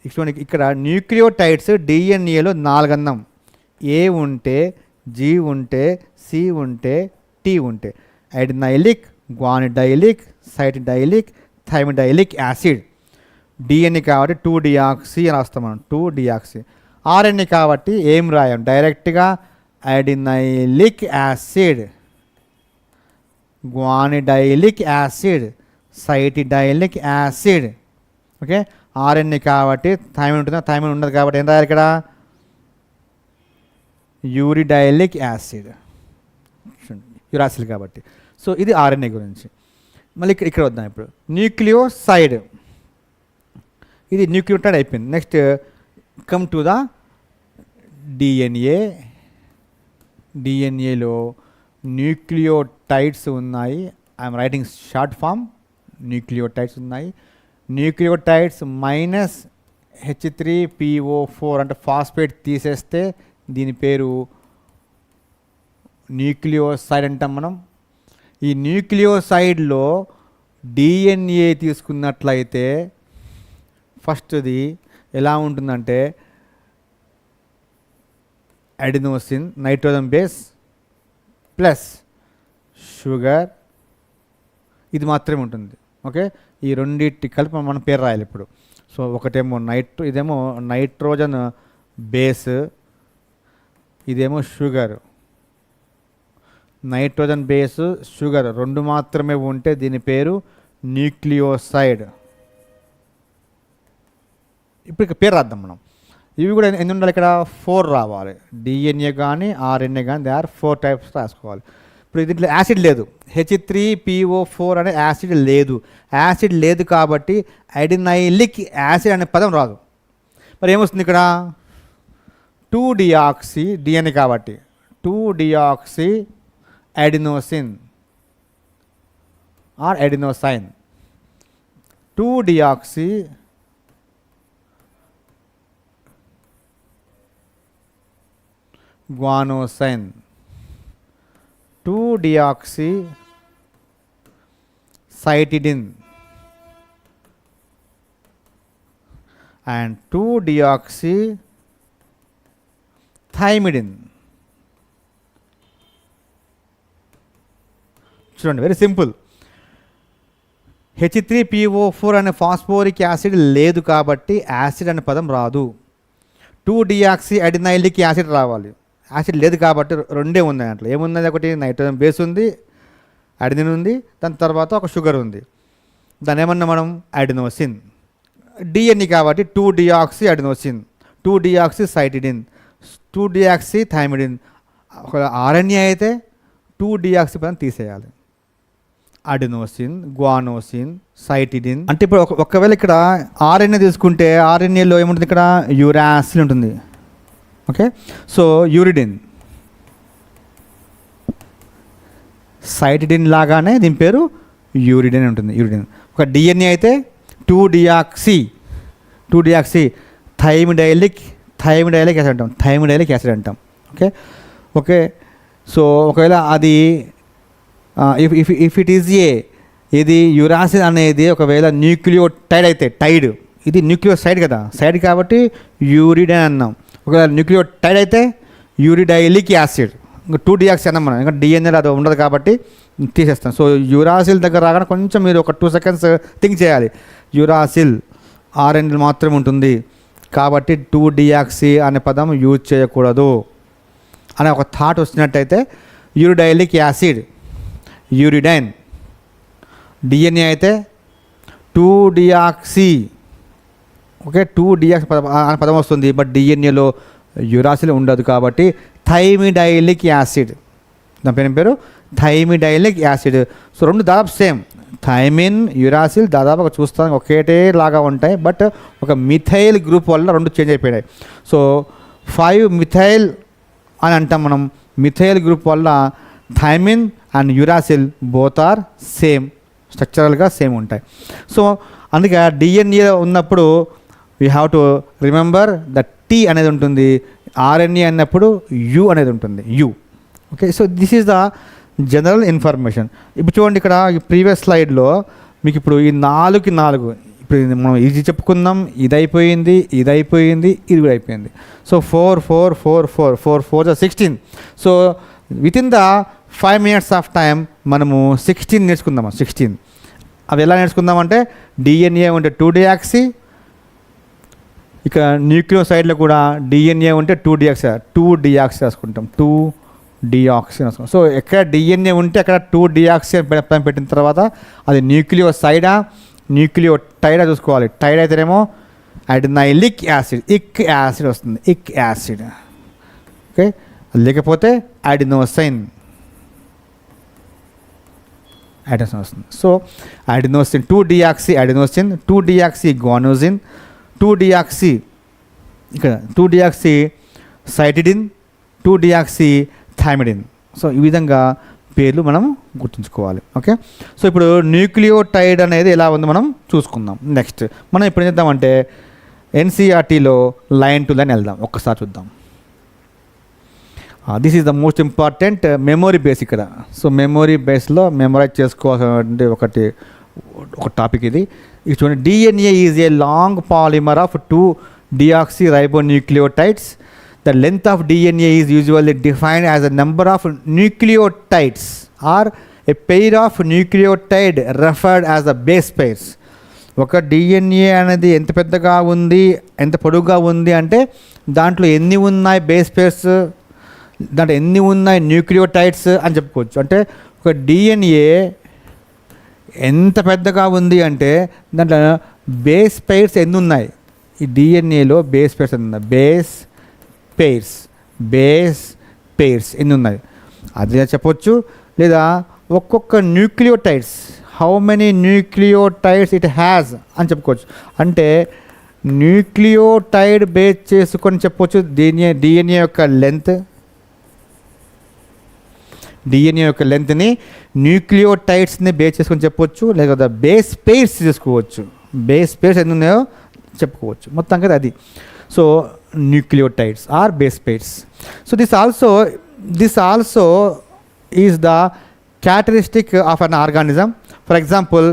Speaker 1: ఇక్కడ న్యూక్లియోటైడ్స్ డిఎన్ఏలో 4 అన్నాం. ఏ ఉంటే, జి ఉంటే, సి ఉంటే, టీ ఉంటే. ఐడినైలిక్, గ్వానిడైలిక్, సైటిడైలిక్, థైమిడైలిక్ యాసిడ్. డిఎన్ఏ కాబట్టి 2-డియాక్సీ అని రాస్తాం మనం, 2-డియాక్సీ. ఆర్ఎన్ఏ కాబట్టి ఏం రాయం, డైరెక్ట్గా adenylic acid, guanidylic acid, cytidylic acid. Okay, RNA కాబట్టి థైమిన్ ఉంటుందా, థైమిన్ ఉండదు కాబట్టి ఏం రాయాలి ఇక్కడ, యూరిడైలిక్ యాసిడ్, యురాసిల్ కాబట్టి. సో ఇది ఆర్ఎన్ఏ గురించి. మళ్ళీ ఇక్కడ వద్దాం. ఇప్పుడు న్యూక్లియోసైడ్, ఇది న్యూక్లియోటైడ్ అయిపోయింది. Next come to the DNA. డిఎన్ఏలో న్యూక్లియోటైడ్స్ ఉన్నాయి. I'm writing short form. Nucleotides ఉన్నాయి. న్యూక్లియోటైడ్స్ -H3PO4 అంటే ఫాస్ఫేట్ తీసేస్తే దీని పేరు న్యూక్లియోసైడ్ అంటాం మనం. ఈ న్యూక్లియోసైడ్లో డిఎన్ఏ తీసుకున్నట్లయితే ఫస్ట్ది ఎలా ఉంటుందంటే adenosine, nitrogen base plus sugar, ఇది మాత్రమే ఉంటుంది. ఓకే, ఈ రెండింటి కలిపి మనం పేరు రాయాలి ఇప్పుడు. సో ఒకటేమో ఇదేమో నైట్రోజన్ బేస్, ఇదేమో షుగర్. నైట్రోజన్ బేస్, షుగర్ రెండు మాత్రమే ఉంటే దీని పేరు న్యూక్లియోసైడ్. ఇప్పుడు ఇక్కడ పేరు రాద్దాం మనం. ఇవి కూడా ఎన్ని ఉండాలి ఇక్కడ, 4 రావాలి. డిఎన్ఏ కానీ ఆర్ఎన్ఏ కానీ దే ఆర్ 4 టైప్స్ రాసుకోవాలి. ఇప్పుడు దీంట్లో యాసిడ్ లేదు, H3PO4 అనే యాసిడ్ లేదు. యాసిడ్ లేదు కాబట్టి ఐడినైలిక్ యాసిడ్ అనే పదం రాదు. మరి ఏమొస్తుంది ఇక్కడ, 2-డియాక్సీ, డిఎన్ఏ కాబట్టి two deoxy adenosine or adenosine, two deoxy guanosine, 2-deoxy cytidine and 2-deoxy thymidine. చూడండి, వెరీ సింపుల్. H3PO4 అనే ఫాస్ఫోరిక్ యాసిడ్ లేదు కాబట్టి యాసిడ్ అనే పదం రాదు. 2-డియాక్సీ అడినైలిక్ యాసిడ్ రావాలి. యాసిడ్ లేదు కాబట్టి రెండే ఉన్నాయి దాంట్లో. ఏముంది, ఒకటి నైట్రోజన్ బేస్ ఉంది, అడినిన్ ఉంది, దాని తర్వాత ఒక షుగర్ ఉంది. దాని ఏమన్నా మనం అడినోసిన్. డిఎన్ఏ కాబట్టి 2-డియాక్సీ అడినోసిన్, 2-డియాక్సీ సైటిడిన్, 2-డియాక్సీ థైమిడిన్. ఒక ఆర్ఎన్ఏ అయితే 2-డియాక్సీ పదం తీసేయాలి. Adenosine, guanosine, cytidine. అంటే ఇప్పుడు ఒకవేళ ఇక్కడ ఆర్ఎన్ఏ తీసుకుంటే ఆర్ఎన్ఏలో ఏముంటుంది, ఇక్కడ యురాసిల్ ఉంటుంది. ఓకే, సో యూరిడిన్, సైటిడిన్ లాగానే దీని పేరు యూరిడిన్ ఉంటుంది. యూరిడిన్. ఒక డిఎన్ఏ అయితే 2-డియాక్సీ థైమిడైలిక్ యాసిడ్ అంటాం, థైమిడైలిక్ యాసిడ్ అంటాం. ఓకే ఓకే సో ఒకవేళ అది ఇఫ్ ఇట్ ఈజ్ ఇది యురాసిల్ అనేది ఒకవేళ న్యూక్లియోటైడ్ అయితే, టైడ్ ఇది న్యూక్లియోసైడ్ కదా, సైడ్ కాబట్టి యూరిడిన్ అన్నాం. ఒకవేళ న్యూక్లియోటైడ్ అయితే యూరిడైలిక్ యాసిడ్, ఇంకా 2-డియాక్సీ అన్నాం మనం, ఇంకా డిఎన్ఏలో అది ఉండదు కాబట్టి తీసేస్తాం. సో యురాసిల్ దగ్గర రాగానే కొంచెం మీరు ఒక 2 seconds థింక్ చేయాలి. యురాసిల్ ఆర్ఎన్ఏ మాత్రమే ఉంటుంది కాబట్టి 2-డియాక్సీ అనే పదం యూజ్ చేయకూడదు అనే ఒక థాట్ వచ్చినట్టయితే యూరిడైలిక్ యాసిడ్, యూరిడైన్. డిఎన్ఏ అయితే 2-డియాక్సీ, ఓకే 2-డియాక్సీ అనే పదం వస్తుంది. బట్ డిఎన్ఏలో యురాసిల్ ఉండదు కాబట్టి థైమిడైలిక్ యాసిడ్, దాని పేరు థైమిడైలిక్ యాసిడ్. సో రెండు దాదాపు సేమ్, థైమిన్ యురాసిల్ దాదాపుగా చూస్తానికి ఒకేటే లాగా ఉంటాయి, బట్ ఒక మిథైల్ గ్రూప్ వల్ల రెండు చేంజ్ అయిపోయినాయి. సో 5 మిథైల్ అని అంటాం మనం. మిథైల్ గ్రూప్ వల్ల thymine and uracil both are same, స్ట్రక్చరల్గా సేమ్ ఉంటాయి. సో అందుకే డిఎన్ఏ ఉన్నప్పుడు we have to remember the T అనేది ఉంటుంది, ఆర్ఎన్ఏ అన్నప్పుడు యు అనేది ఉంటుంది, U. Okay, so this is the general information. ఇప్పుడు చూడండి, ఇక్కడ ఈ ప్రీవియస్ స్లైడ్లో మీకు ఇప్పుడు ఈ 4 ఇప్పుడు మనం ఇది చెప్పుకుందాం, ఇది అయిపోయింది, ఇది కూడా అయిపోయింది. So 4 4 4 4 4 4 16. So with in the 5 minutes of time మనము 16 నేర్చుకుందాం. 16 అవి ఎలా నేర్చుకుందామంటే డిఎన్ఏ ఉంటే 2-deoxy, ఇక న్యూక్లియోసైడ్లో కూడా డిఎన్ఏ ఉంటే 2-deoxy రాసుకుంటాం, 2-deoxy రాసుకుంటాం. సో ఎక్కడ డిఎన్ఏ ఉంటే అక్కడ 2-deoxy పెట్టిన తర్వాత అది న్యూక్లియోసైడా న్యూక్లియోటైడా చూసుకోవాలి. టైడ్ అయితేనేమో అడినైలిక్ యాసిడ్, ఇక్ యాసిడ్ వస్తుంది, ఇక్ యాసిడ్. ఓకే, లేకపోతే అడినోసైన్ వస్తుంది. So adenosine 2-deoxy adenosine, 2-deoxy guanosine, 2-deoxy ఇక్కడ 2-deoxy cytidine, 2-deoxy thymidine. So ఈ విధంగా పేర్లు మనం గుర్తుంచుకోవాలి. ఓకే, సో ఇప్పుడు న్యూక్లియోటైడ్ అనేది ఎలా ఉందో మనం చూసుకుందాం. నెక్స్ట్ మనం ఇప్పుడు ఏం చేద్దామంటే ఎన్సీఆర్టీలో లైన్ టు లైన్ వెళ్దాం, ఒక్కసారి చూద్దాం. This is the most important memory base ఇక్కడ. సో మెమొరీ బేస్లో మెమొరైజ్ చేసుకోవాల్సిన ఒక టాపిక్ ఇది. చూడండి, DNA is a long polymer of 2-deoxyribonucleotides. The length of DNA is usually defined as a number of nucleotides or a pair of nucleotide referred as the base pairs. ఒక డిఎన్ఏ అనేది ఎంత పెద్దగా ఉంది, ఎంత పొడుగుగా ఉంది అంటే దాంట్లో ఎన్ని ఉన్నాయి బేస్ పేర్స్, దాంట్లో ఎన్ని ఉన్నాయి న్యూక్లియోటైడ్స్ అని చెప్పుకోవచ్చు. అంటే ఒక డిఎన్ఏ ఎంత పెద్దగా ఉంది అంటే దాంట్లో బేస్ పెయిర్స్ ఎన్ని ఉన్నాయి, ఈ డిఎన్ఏలో బేస్ పెయిర్స్ ఎన్ని ఉన్నాయి, బేస్ పెయిర్స్ ఎన్ని ఉన్నాయి అది చెప్పొచ్చు. లేదా ఒక్కొక్క nucleotides, how many nucleotides it has అని చెప్పుకోవచ్చు. అంటే న్యూక్లియోటైడ్ బేస్ చేసుకొని చెప్పొచ్చు డిఎన్ఏ యొక్క లెంత్ని న్యూక్లియోటైడ్స్ని బేస్ చేసుకొని చెప్పొచ్చు. లేదా బేస్ పెయిర్స్ తీసుకోవచ్చు, బేస్ పెయిర్స్ ఎన్ని ఉన్నాయో చెప్పుకోవచ్చు. మొత్తం కదా అది. So nucleotides or base pairs. So this also is the characteristic of an organism. For example,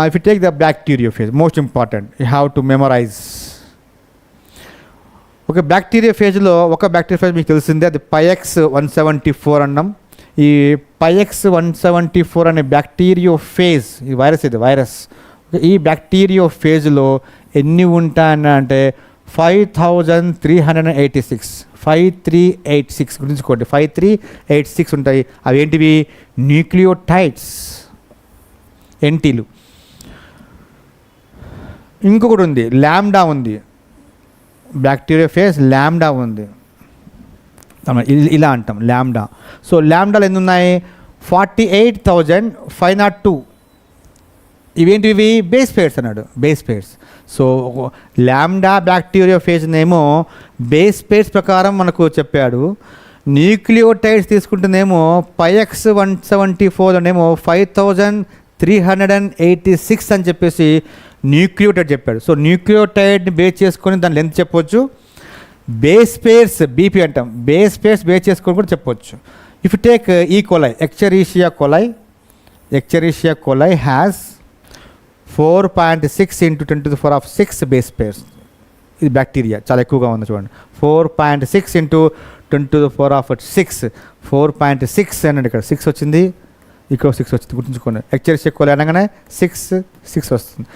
Speaker 1: if you take the bacteriophage, most important, you have to memorize. ఒక బ్యాక్టీరియోఫేజ్లో ఒక బ్యాక్టీరియోఫేజ్ మీకు తెలిసిందే, అది PYX-174 అన్నాం. ఈ PYX-174 అనే బ్యాక్టీరియోఫేజ్, ఈ వైరస్ ఈ బ్యాక్టీరియోఫేజ్లో ఎన్ని ఉంటాయని అంటే 5386 గురించుకోండి, 5386 ఉంటాయి. అవి ఏంటివి, న్యూక్లియోటైడ్స్, ఎన్టీలు. ఇంకొకటి ఉంది, ల్యాండా ఉంది, బ్యాక్టీరియోఫేజ్ ల్యాండా ఉంది, ఇలా అంటాం ల్యాండా. సో ల్యాండాలు ఎన్ని ఉన్నాయి, 48,502. ఇవేంటివి, బేస్ పేర్స్ అన్నాడు, బేస్ పేర్స్. సో ల్యాండా బ్యాక్టీరియోఫేజ్ నేమో బేస్ పేర్స్ ప్రకారం మనకు చెప్పాడు. న్యూక్లియోటైడ్స్ తీసుకుంటేనేమో PYX-174 నేమో 5386 అని చెప్పేసి న్యూక్లియోటైడ్ చెప్పాడు. సో న్యూక్లియోటైడ్ని బేస్ చేసుకొని దాని లెంత్ చెప్పొచ్చు. బేస్ పేర్స్ బీపీ అంటాం, బేస్ పేర్స్ బేస్ చేసుకొని కూడా చెప్పొచ్చు. If you take E coli, Escherichia coli has 4.6 × 10⁶ base pairs. ఇది బ్యాక్టీరియా చాలా ఎక్కువగా ఉంది చూడండి, 4.6 × 10⁶. 4.6 అనండి, ఇక్కడ 6 వచ్చింది, ఇక్కడ 6 వచ్చింది, గుర్తుంచుకోండి. ఎక్చరీషియా కోలై అనగానే 6 వస్తుంది.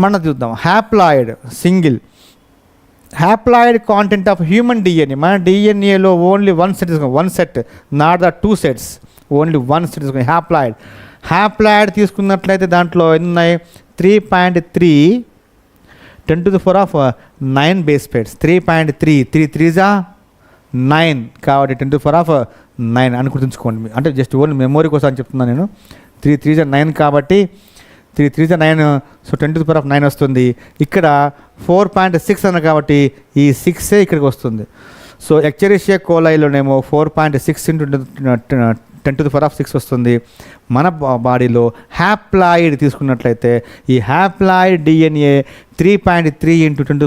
Speaker 1: మనం చూద్దాం haploid single. Haploid content of human DNA, మన డిఎన్ఏలో ఓన్లీ 1 సెట్ తీసుకోండి, 1 set, not the 2 sets, only 1 set తీసుకోండి. హ్యాప్లాయిడ్ తీసుకున్నట్లయితే దాంట్లో ఎన్ని ఉన్నాయి, 3.3 10⁻⁹ బేస్ పేర్స్, 3.3, 3 3s 9 కాబట్టి 10⁻⁹ అని గుర్తుంచుకోండి. అంటే జస్ట్ ఓన్లీ మెమొరీ కోసం అని చెప్తున్నాను నేను. 3 3s 9 కాబట్టి 3 3s 9, సో 10⁻⁹ వస్తుంది. ఇక్కడ 4.6 అన్న కాబట్టి ఈ 6 ఇక్కడికి వస్తుంది. సో ఎక్చెరిషియా కోలైలోనేమో 4.6 × 10⁻⁶ వస్తుంది. మన బాడీలో హ్యాప్లాయిడ్ తీసుకున్నట్లయితే ఈ హ్యాప్లాయిడ్ DNA 3.3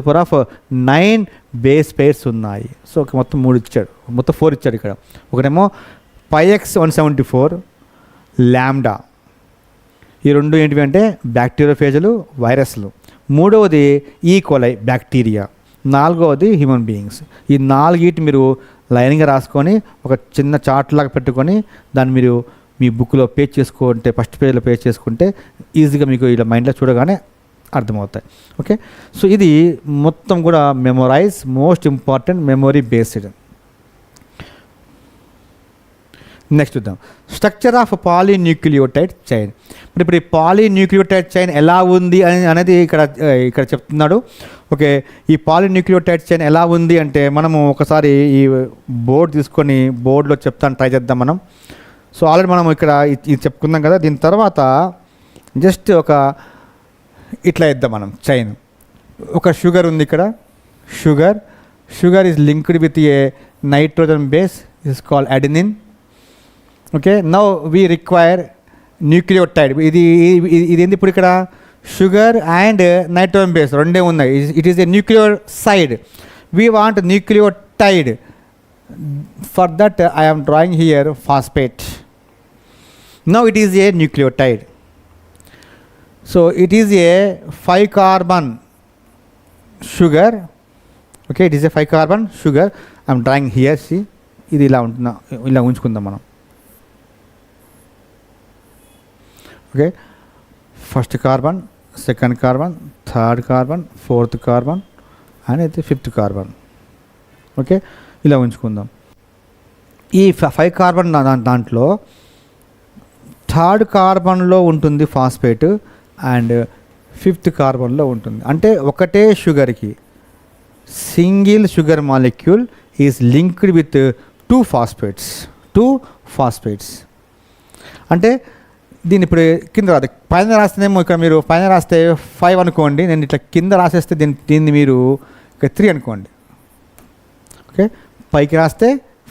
Speaker 1: × 10⁻⁹ బేస్ పేర్స్ ఉన్నాయి. సో మొత్తం 3 ఇచ్చాడు, మొత్తం 4 ఇచ్చాడు ఇక్కడ. ఒకటేమో πx174 లాంబ్డా, ఈ రెండు ఏంటివి అంటే బ్యాక్టీరియోఫేజులు, వైరస్లు. మూడవది ఈకోలై బ్యాక్టీరియా, నాలుగవది హ్యూమన్ బీయింగ్స్. ఈ 4 మీరు లైన్గా రాసుకొని ఒక చిన్న చార్ట్ లాగా పెట్టుకొని దాన్ని మీరు మీ బుక్లో పేజ్ చేసుకుంటే, ఫస్ట్ పేజ్లో పేజ్ చేసుకుంటే ఈజీగా మీకు ఇలా మైండ్లో చూడగానే అర్థమవుతాయి. ఓకే, సో ఇది మొత్తం కూడా memorise, most important memory based. Next చూద్దాం, స్ట్రక్చర్ ఆఫ్ పాలీన్యూక్లియోటైడ్ చైన్. ఇప్పుడు ఈ పాలీన్యూక్లియోటైడ్ చైన్ ఎలా ఉంది అనేది ఇక్కడ చెప్తున్నాడు. ఓకే, ఈ పాలీన్యూక్లియోటైడ్ చైన్ ఎలా ఉంది అంటే మనము ఒకసారి ఈ బోర్డు తీసుకొని బోర్డులో చెప్తాను, ట్రై చేద్దాం మనం. సో ఆల్రెడీ మనం ఇక్కడ ఇది చెప్పుకుందాం కదా. దీని తర్వాత జస్ట్ ఇట్లా ఇద్దాం మనం చైన్. ఒక షుగర్ ఉంది ఇక్కడ, sugar is linked with a nitrogen base, is called adenine. Okay, now we require nucleotide. ఇది ఏంది ఇప్పుడు ఇక్కడ షుగర్ అండ్ నైట్రోజన్ బేస్ రెండే ఉన్నాయి. It is a nucleoside. We want nucleotide. For that I am drawing here phosphate. Now it is a nucleotide. So it is a 5 carbon sugar. Okay, it is a 5 carbon sugar. I'm drawing here. See, ఇది ఇలా ఉంటున్నా, ఇలా ఉంచుకుందాం మనం. Okay, first carbon, second carbon, third carbon, fourth carbon and అయితే 5th కార్బన్. ఓకే, ఇలా ఉంచుకుందాం. ఈ 5 కార్బన్ దాంట్లో 3rd కార్బన్లో ఉంటుంది ఫాస్ఫేట్ అండ్ 5th కార్బన్లో ఉంటుంది. అంటే ఒకటే షుగర్కి single sugar molecule is linked with 2 phosphates. అంటే దీన్ని ఇప్పుడు కింద రాదు, పైన రాస్తేనేమో ఇక్కడ మీరు పైన రాస్తే 5 అనుకోండి, నేను ఇట్లా కింద రాసేస్తే దీన్ని మీరు ఇక్కడ 3 అనుకోండి. ఓకే, పైకి రాస్తే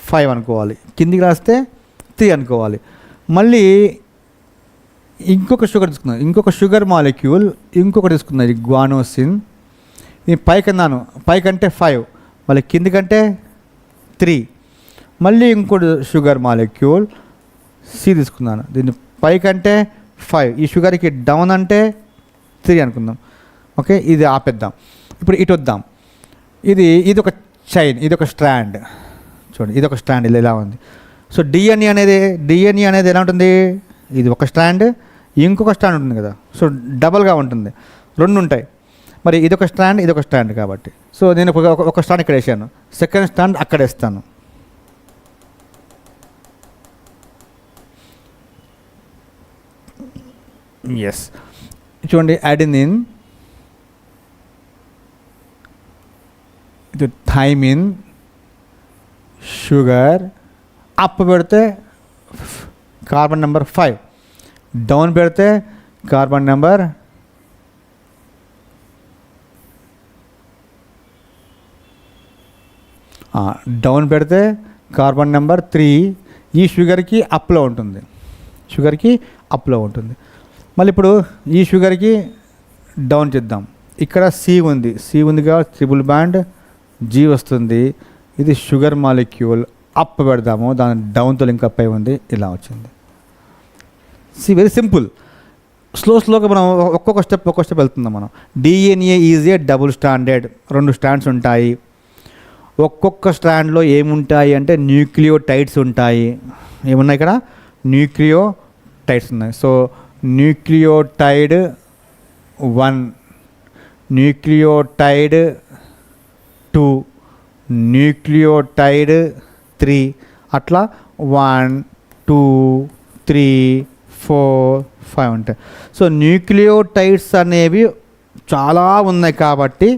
Speaker 1: 5 అనుకోవాలి, కిందికి రాస్తే 3 అనుకోవాలి. మళ్ళీ ఇంకొక షుగర్ తీసుకున్నాను, ఇంకొక షుగర్ మాలిక్యూల్ ఇంకొకటి తీసుకున్నది, ఇది గ్వానోసిన్. ఇది పైకన్నాను, పైకంటే 5, మళ్ళీ కిందికంటే 3. మళ్ళీ ఇంకోటి షుగర్ మాలిక్యూల్ సి తీసుకున్నాను, దీన్ని పైకంటే 5, ఈ షుగర్కి డౌన్ అంటే 3 అనుకుందాం. ఓకే, ఇది ఆపేద్దాం. ఇప్పుడు ఇటు వద్దాం. ఇది ఒక చైన్, ఇది ఒక స్ట్రాండ్. చూడండి, ఇది ఒక స్ట్రాండ్ ఇలా ఉంది. సో డిఎన్ఏ అనేది ఎలా ఉంటుంది, ఇది ఒక స్ట్రాండ్, ఇంకొక స్ట్రాండ్ ఉంటుంది కదా. సో డబల్గా ఉంటుంది, 2 ఉంటాయి. మరి ఇదొక స్ట్రాండ్ కాబట్టి సో నేను ఒక స్ట్రాండ్ ఇక్కడ వేసాను, సెకండ్ స్ట్రాండ్ అక్కడ వేస్తాను. ఎస్, చూడండి, అడెనిన్, ఇది థైమిన్, షుగర్. అప్ పెడితే కార్బన్ నెంబర్ 5, డౌన్ పెడితే కార్బన్ నెంబర్ డౌన్ పెడితే కార్బన్ నెంబర్ 3. ఈ షుగర్కి అప్లో ఉంటుంది, మళ్ళీ ఇప్పుడు ఈ షుగర్కి డౌన్ చేద్దాం. ఇక్కడ సి ఉంది కాబట్టి ట్రిపుల్ బాండ్ జీ వస్తుంది. ఇది షుగర్ మాలిక్యూల్, అప్ పెడదాము, దాని డౌన్తో లింక్ అప్ అయి ఉంది, ఇలా వచ్చింది. See, very simple. స్లోగా మనం ఒక్కొక్క స్టెప్ వెళ్తున్నాం మనం. DNA is a double standard, 2 strands ఉంటాయి. ఒక్కొక్క స్ట్రాండ్లో ఏముంటాయి అంటే న్యూక్లియోటైడ్స్ ఉంటాయి. ఏమున్నాయి ఇక్కడ, న్యూక్లియోటైడ్స్ ఉన్నాయి. సో న్యూక్లియోటైడ్ 1, న్యూక్లియోటైడ్ 2, న్యూక్లియోటైడ్ 3, అట్లా 1 2 3 4 5 ఉంటాయి. సో న్యూక్లియోటైడ్స్ అనేవి చాలా ఉన్నాయి కాబట్టి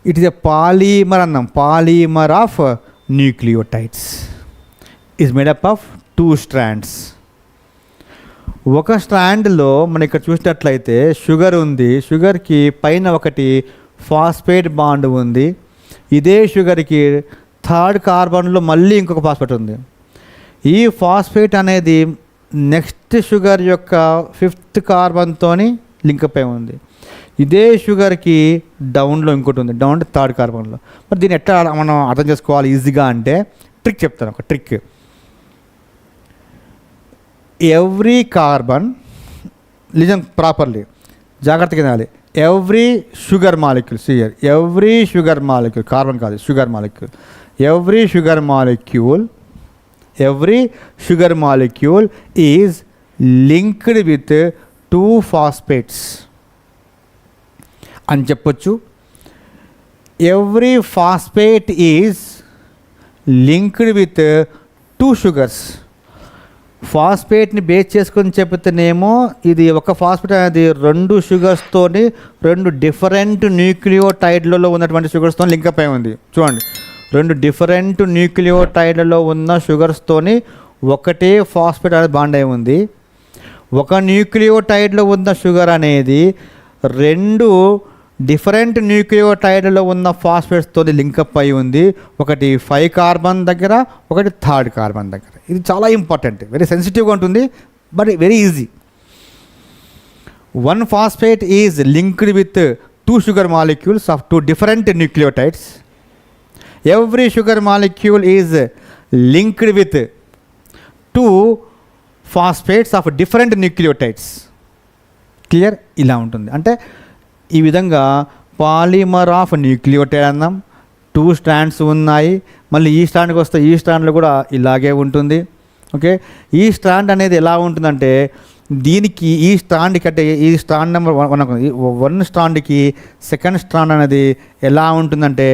Speaker 1: ఇట్ ఈస్ ఎ పాలీమర్ అన్నాం. Polymer of nucleotides is made up of 2 strands. ఒక స్ట్రాండ్లో మనం ఇక్కడ చూసినట్లయితే షుగర్ ఉంది. షుగర్కి పైన ఒకటి ఫాస్ఫేట్ బాండ్ ఉంది. ఇదే షుగర్కి 3rd కార్బన్లో మళ్ళీ ఇంకొక ఫాస్ఫేట్ ఉంది. ఈ ఫాస్ఫేట్ అనేది నెక్స్ట్ షుగర్ యొక్క 5th కార్బన్తోని లింకప్ అయి ఉంది. ఇదే షుగర్కి డౌన్లో ఇంకోటి ఉంది, డౌన్ 3rd కార్బన్లో. మరి దీన్ని ఎట్లా మనం అర్థం చేసుకోవాలి ఈజీగా అంటే ట్రిక్ చెప్తాను, ఒక trick. Every carbon, listen properly, జాగ్రత్తగా వినాలి. ఎవ్రీ షుగర్ మాలిక్యూల్, సియర్, ఎవ్రీ షుగర్ మాలిక్యూల్, కార్బన్ కాదు, sugar molecule. Every sugar molecule is linked with 2 phosphates అని చెప్పొచ్చు. Every phosphate is linked with 2 sugars. ఫాస్ఫేట్ని బేస్ చేసుకొని చెప్తేనేమో ఇది ఒక ఫాస్ఫేట్ అనేది 2 షుగర్స్తోని 2 డిఫరెంట్ న్యూక్లియోటైడ్లలో ఉన్నటువంటి షుగర్స్తో లింకప్ అయి ఉంది. చూడండి, 2 డిఫరెంట్ న్యూక్లియోటైడ్లలో ఉన్న షుగర్స్తోని ఒకటే ఫాస్ఫేట్ అనేది బాండ్ అయి ఉంది. ఒక న్యూక్లియోటైడ్లో ఉన్న షుగర్ అనేది 2 డిఫరెంట్ న్యూక్లియోటైడ్లో ఉన్న ఫాస్ఫేట్స్తో లింకప్ అయి ఉంది. ఒకటి 5 కార్బన్ దగ్గర, ఒకటి 3rd కార్బన్ దగ్గర. ఇది చాలా ఇంపార్టెంట్, వెరీ సెన్సిటివ్గా ఉంటుంది, but very easy. 1 phosphate is linked with 2 sugar molecules of 2 different nucleotides. Every sugar molecule is linked with 2 phosphates of different nucleotides. Clear? ఇలా ఉంటుంది. అంటే ఈ విధంగా పాలిమర్ ఆఫ్ న్యూక్లియోటైడ్ అన్నాం. 2 strands ఉన్నాయి. మళ్ళీ ఈ స్ట్రాండ్కి వస్తే ఈ స్ట్రాండ్లో కూడా ఇలాగే ఉంటుంది. ఓకే, ఈ స్ట్రాండ్ అనేది ఎలా ఉంటుందంటే దీనికి ఈ స్ట్రాండ్ కంటే ఈ స్ట్రాండ్ నెంబర్ 1 స్ట్రాండ్కి 2nd స్ట్రాండ్ అనేది ఎలా ఉంటుందంటే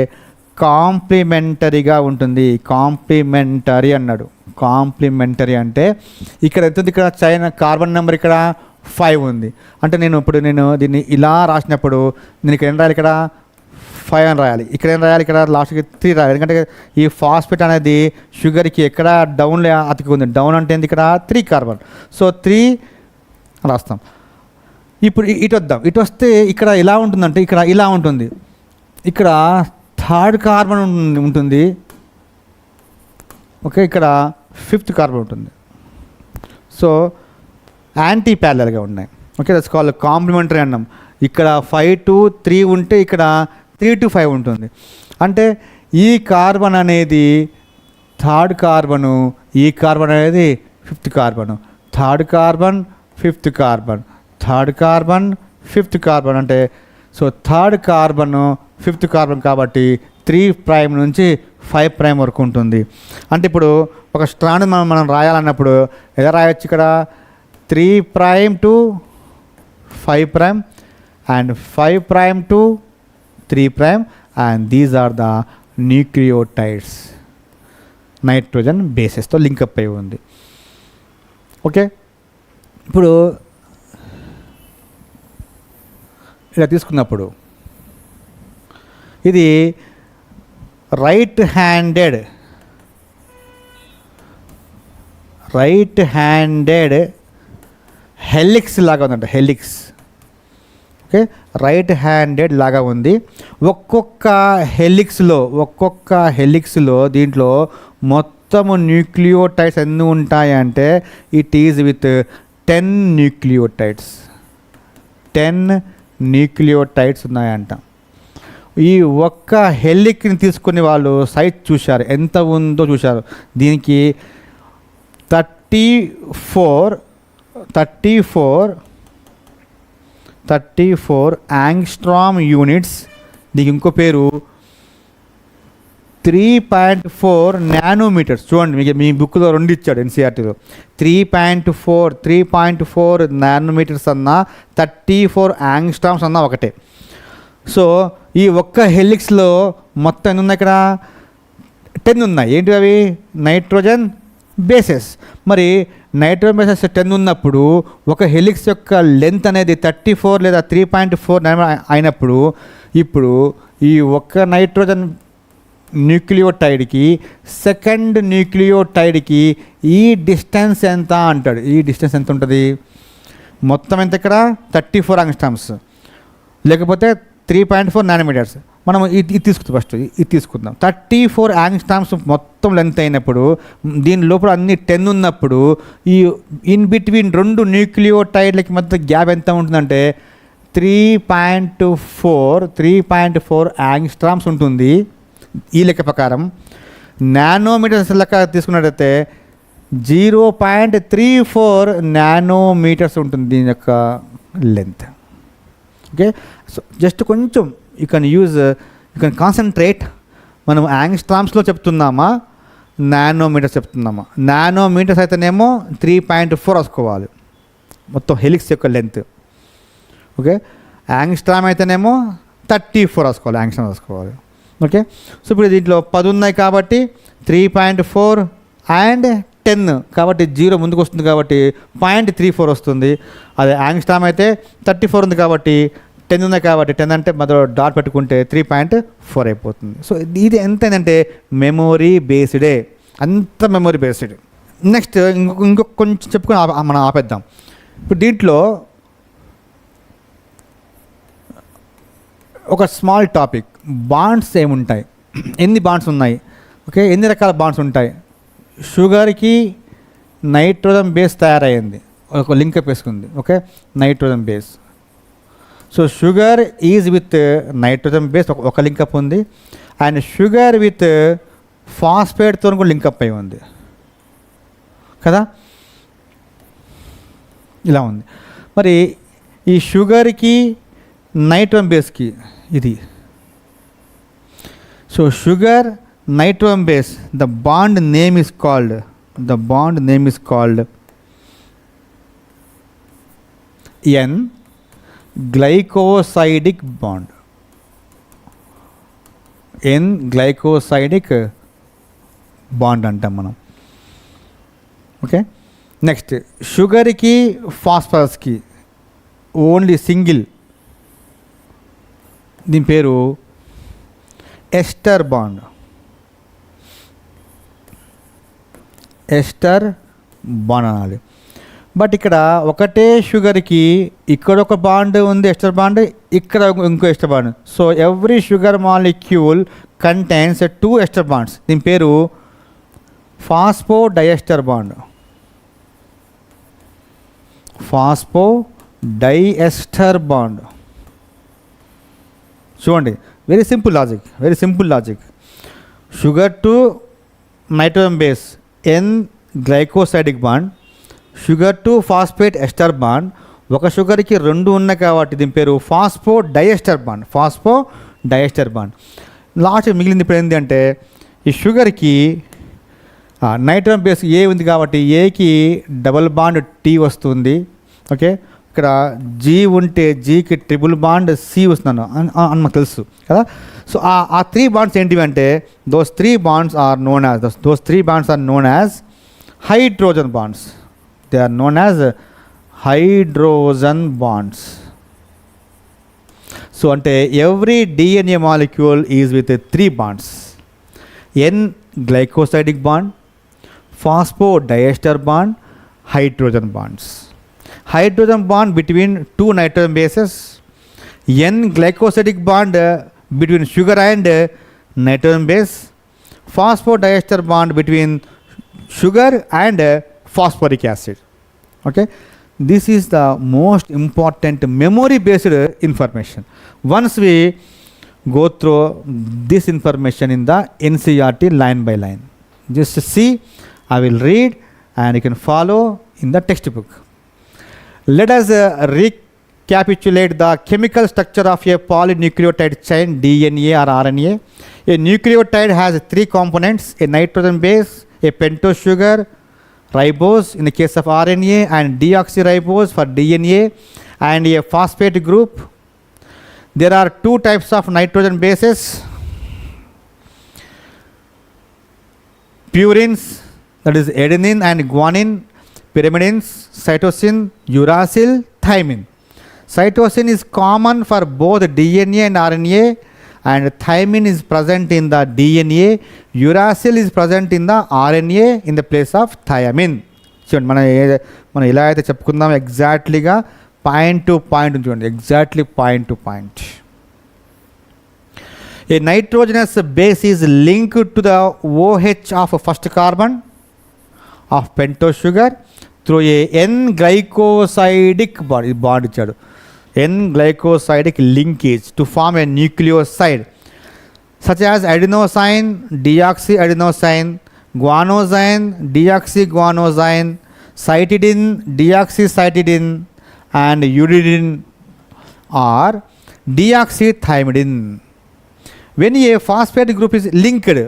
Speaker 1: కాంప్లిమెంటరీగా ఉంటుంది. కాంప్లిమెంటరీ అన్నాడు. కాంప్లిమెంటరీ అంటే ఇక్కడ ఎంత ఉంది, ఇక్కడ చైనా కార్బన్ నెంబర్ ఇక్కడ 5 ఉంది. అంటే నేను దీన్ని ఇలా రాసినప్పుడు నేను ఇక్కడ ఏం రాయాలి, ఇక్కడ 5 అని రాయాలి. ఇక్కడ ఏం రాయాలి, ఇక్కడ లాస్ట్కి 3 రాయాలి. ఎందుకంటే ఈ ఫాస్ఫేట్ అనేది షుగర్కి ఎక్కడ డౌన్లో అతికి ఉంది. డౌన్ అంటే ఏంది, ఇక్కడ 3 కార్బన్. సో 3 రాస్తాం. ఇప్పుడు ఇటు వద్దాం. ఇటు వస్తే ఇక్కడ ఎలా ఉంటుందంటే ఇక్కడ ఇలా ఉంటుంది. ఇక్కడ 3rd కార్బన్ ఉంటుంది. ఓకే, ఇక్కడ 5th కార్బన్ ఉంటుంది. సో యాంటీ ప్యారలల్గా ఉన్నాయి. ఓకే, దట్స్ కాల్డ్ కాంప్లిమెంటరీ అన్నాం. ఇక్కడ 5 to 3 ఉంటే ఇక్కడ 3 to 5 ఉంటుంది. అంటే ఈ కార్బన్ అనేది 3rd కార్బను, ఈ కార్బన్ అనేది 5th carbon. 3rd carbon, 5th carbon, 3rd carbon, 5th carbon. అంటే so 3rd carbon, 5th carbon కాబట్టి 3' నుంచి 5' వరకు ఉంటుంది. అంటే ఇప్పుడు ఒక స్ట్రాండ్ మనం రాయాలన్నప్పుడు ఎలా రాయొచ్చు, ఇక్కడ 3' to 5' and 5' to 3', and these are the nucleotides. నైట్రోజన్ బేసెస్తో లింకప్ అయి ఉంది. ఓకే, ఇప్పుడు ఇలా తీసుకున్నప్పుడు ఇది రైట్ హ్యాండెడ్ హెలిక్స్ లాగా ఉందంట. హెలిక్స్, ఓకే, రైట్ హ్యాండెడ్ లాగా ఉంది. ఒక్కొక్క హెలిక్స్లో దీంట్లో మొత్తము న్యూక్లియోటైడ్స్ ఎన్ని ఉంటాయంటే it is with 10 nucleotides. 10 nucleotides ఉన్నాయంట. ఈ ఒక్క హెలిక్ని తీసుకుని వాళ్ళు సైజ్ చూశారు, ఎంత ఉందో చూశారు. దీనికి 34 యాంగ్స్ట్రామ్ యూనిట్స్. దీనికి ఇంకో పేరు 3.4 నానోమీటర్స్. చూడండి, మీకు మీ బుక్లో 2 ఇచ్చాడు ఎన్సీఆర్టీలో. 3.4 నానోమీటర్స్ అన్నా 34 యాంగ్స్ట్రామ్స్ అన్నా ఒకటే. సో ఈ ఒక్క హెలిక్స్లో మొత్తం ఎన్ని ఉన్నాయి, ఇక్కడ 10 ఉన్నాయి. ఏంటి అవి? Nitrogen bases. మరి నైట్రోజన్ బేసెస్ 10 ఉన్నప్పుడు ఒక హెలిక్స్ యొక్క లెంత్ అనేది 34 లేదా 3.4 అయినప్పుడు ఇప్పుడు ఈ ఒక్క నైట్రోజన్ న్యూక్లియోటైడ్కి సెకండ్ న్యూక్లియోటైడ్కి ఈ డిస్టెన్స్ ఎంత అంటాడు. ఈ డిస్టెన్స్ ఎంత ఉంటుంది? మొత్తం ఎంత ఇక్కడ 34 యాంగ్స్ట్రామ్స్ లేకపోతే 3.4 నానోమీటర్స్. మనం ఇది తీసుకుంటాం, ఫస్ట్ ఇది తీసుకుందాం. 34 యాంగ్స్ట్రామ్స్ మొత్తం లెంత్ అయినప్పుడు దీని లోపల అన్ని 10 ఉన్నప్పుడు ఈ ఇన్ బిట్వీన్ రెండు న్యూక్లియోటైడ్లకి మధ్య గ్యాప్ ఎంత ఉంటుందంటే 3.4 యాంగ్స్ట్రామ్స్ ఉంటుంది. ఈ లెక్క ప్రకారం నానోమీటర్స్ లెక్క తీసుకున్నట్టయితే 0.34 నానోమీటర్స్ ఉంటుంది దీని యొక్క లెంత్. ఓకే, సో జస్ట్ కొంచెం యూ కెన్ కాన్సన్ట్రేట్. మనం యాంగ్స్ట్రామ్స్లో చెప్తున్నామా నానోమీటర్స్ చెప్తున్నామా? నానోమీటర్స్ అయితేనేమో 3.4 రాసుకోవాలి మొత్తం హెలిక్స్ యొక్క లెంత్. ఓకే, యాంగ్స్ట్రామ్ అయితేనేమో 34 రాసుకోవాలి, యాంగ్స్ట్రామ్ రాసుకోవాలి. ఓకే, సో ఇప్పుడు దీంట్లో 10 ఉన్నాయి కాబట్టి 3.4 అండ్ 10 కాబట్టి 0 ముందుకు వస్తుంది కాబట్టి 0.34 వస్తుంది. అదే యాంగ్స్ట్రామ్ అయితే 34 ఉంది కాబట్టి 10 ఉన్నాయి కాబట్టి 10 అంటే మధ్యలో డాట్ పెట్టుకుంటే 3.4 అయిపోతుంది. సో ఇది ఎంత ఏంటంటే మెమొరీ బేస్డే, అంత మెమొరీ బేస్డ్. నెక్స్ట్ ఇంకొక కొంచెం చెప్పుకొని మనం ఆపేద్దాం. ఇప్పుడు దీంట్లో ఒక స్మాల్ టాపిక్, బాండ్స్ ఏముంటాయి, ఎన్ని బాండ్స్ ఉన్నాయి, ఓకే, ఎన్ని రకాల బాండ్స్ ఉంటాయి. షుగర్కి నైట్రోజన్ బేస్ తయారైంది, ఒక లింకప్ వేసుకుంది. Okay, nitrogen base. So sugar is with nitrogen base ఒక లింకప్ ఉంది, అండ్ షుగర్ విత్ ఫాస్ఫేట్తో కూడా లింకప్ అయి ఉంది కదా, ఇలా ఉంది. మరి ఈ షుగర్కి నైట్రోజన్ బేస్కి ఇది. So sugar nitrogen base, the bond name is called N glycosidic bond. N glycosidic bond అంటాం మనం. ఓకే, నెక్స్ట్ షుగర్కి ఫాస్ఫరస్కి ఓన్లీ సింగిల్, దీని పేరు ఎస్టర్ బాండ్. ఎస్టర్ బాండ్ అనాలి. బట్ ఇక్కడ ఒకటే షుగర్కి ఇక్కడ ఒక బాండ్ ఉంది ఎస్టర్ బాండ్, ఇక్కడ ఇంకో ester bond. So every sugar molecule contains 2 ester bonds. దీని పేరు ఫాస్ఫోడైఎస్టర్ బాండ్. Phosphodiester bond. చూడండి, very simple logic. Sugar to nitrogen base N glycosidic bond, sugar to phosphate ester bond. ఒక షుగర్కి 2 ఉన్నాయి కాబట్టి దీని పేరు ఫాస్ఫోడైఎస్టర్ బాండ్. లాస్ట్ మిగిలింది ఇప్పుడు ఏంటి అంటే ఈ షుగర్కి నైట్రోజన్ బేస్ ఏ ఉంది కాబట్టి ఏకి డబుల్ బాండ్ T వస్తుంది. ఓకే, ఇక్కడ G ఉంటే Gకి ట్రిపుల్ బాండ్ C వస్తున్నాను అని మనకు తెలుసు కదా. సో ఆ 3 బాండ్స్ ఏంటివి అంటే those 3 bonds are known as hydrogen bonds. They are known as hydrogen bonds. So అంటే every DNA molecule is with 3 bonds. N glycosidic bond, phosphodiester bond, hydrogen bonds. Hydrogen bond between 2 nitrogen bases, N glycosidic bond between sugar and nitrogen base, phosphodiester bond between sugar and phosphoric acid. Okay, this is the most important memory based information. Once we go through this information in the NCERT line by line, just see, I will read and you can follow in the textbook. Let us recapitulate the chemical structure of a polynucleotide chain, DNA or RNA. A nucleotide has 3 components: a nitrogen base, a pentose sugar, ribose in the case of RNA, and deoxyribose for DNA, and a phosphate group. There are 2 types of nitrogen bases: purines, that is adenine and guanine. pyrimidines, cytosine, uracil, thymine. Cytosine is common for both DNA and RNA, and thymine is present in the DNA. Uracil is present in the RNA in the place of thiamine. చూడండి మనం ఇలా అయితే చెప్పుకుందాం, ఎగ్జాక్ట్లీగా పాయింట్ టు పాయింట్ చూడండి, exactly point to point. A nitrogenous base is linked to the OH of first carbon of pentose sugar through a N-glycosidic bond ఇచ్చాడు, N-glycosidic linkage to form a nucleoside such as adenosine, deoxyadenosine, guanosine, deoxyguanosine, cytidine, deoxycytidine, and uridine or deoxythymidine. When a phosphate group is linked,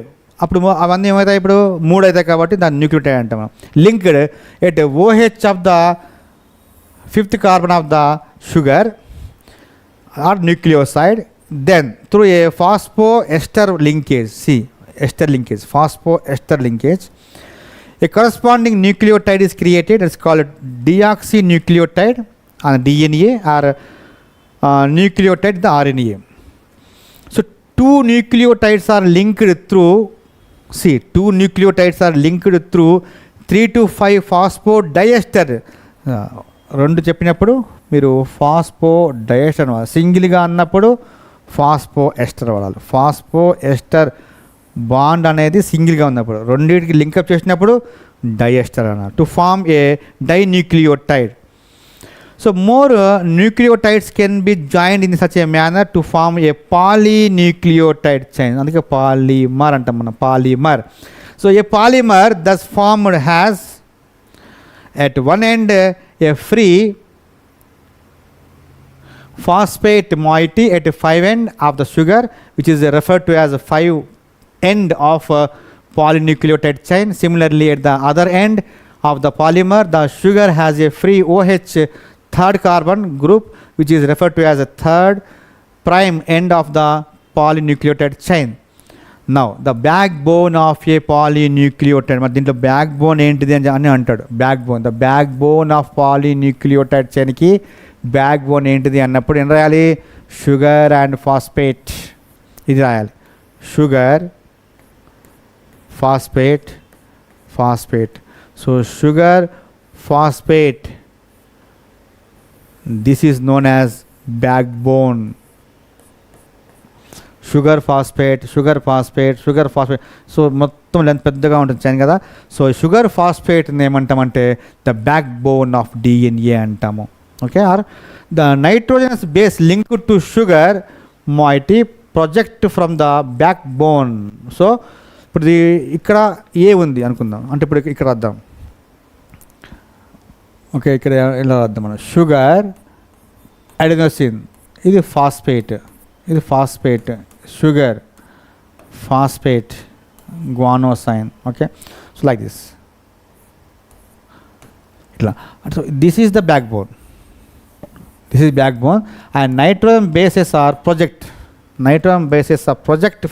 Speaker 1: అప్పుడు అవన్నీ ఏమవుతాయి, ఇప్పుడు 3 అవుతాయి కాబట్టి దాన్ని న్యూక్లియోటైడ్ అంటాం. Linked at OH of the 5th carbon of the sugar or nucleoside, then through a phosphoester linkage, see ester linkage, phosphoester linkage, a corresponding nucleotide is created. It's called deoxynucleotide on DNA or nucleotide the RNA. So two nucleotides are linked through 3 to 5 phosphodiester. రెండు చెప్పినప్పుడు మీరు ఫాస్ఫోడైఎస్టర్ అవ్వాలి, సింగిల్గా అన్నప్పుడు ఫాస్ఫోఎస్టర్ వాడాలి. ఫాస్ఫోఎస్టర్ బాండ్ అనేది సింగిల్గా ఉన్నప్పుడు, రెండింటికి లింకప్ చేసినప్పుడు డైఎస్టర్ అన్నారు, to form a dinucleotide. So more nucleotides can be joined in such a manner to form a polynucleotide chain. అందుకే పాలీమర్ అంటాం మనం, polymer. So a polymer thus formed has at one end a free phosphate moiety at 5 end of the sugar, which is referred to as a 5 end of polynucleotide chain. Similarly, at the other end of the polymer, the sugar has a free OH 3rd carbon group, which is referred to as a 3rd prime end of the polynucleotide chain. Now the backbone of a polynucleotide, మరి దీంట్లో బ్యాక్ బోన్ ఏంటిది అని అంటాడు. The backbone of polynucleotide చైన్కి బ్యాక్ బోన్ ఏంటిది అన్నప్పుడు ఏం రాయాలి, షుగర్ అండ్ ఫాస్ఫేట్, ఇది రాయాలి. Sugar phosphate. So sugar phosphate, this is known as backbone. Sugar phosphate. So మొత్తం లెంత్ పెద్దగా ఉంటుంది చైన్ కదా. సో షుగర్ ఫాస్ఫేట్ని ఏమంటామంటే the backbone of DNA అంటాము. Okay, or the nitrogenous base link to sugar moiety project from the backbone. So ఇప్పుడు ఇక్కడ ఏ ఉంది అనుకుందాం, అంటే ఇప్పుడు ఇక్కడ రాద్దాం. ఓకే, ఇక్కడ ఇలా రాద్దాం మనం, షుగర్ అడెనోసిన్, ఇది phosphate, sugar, phosphate, guanosine. Okay, so like this. So this is the backbone. And nitrogen bases are project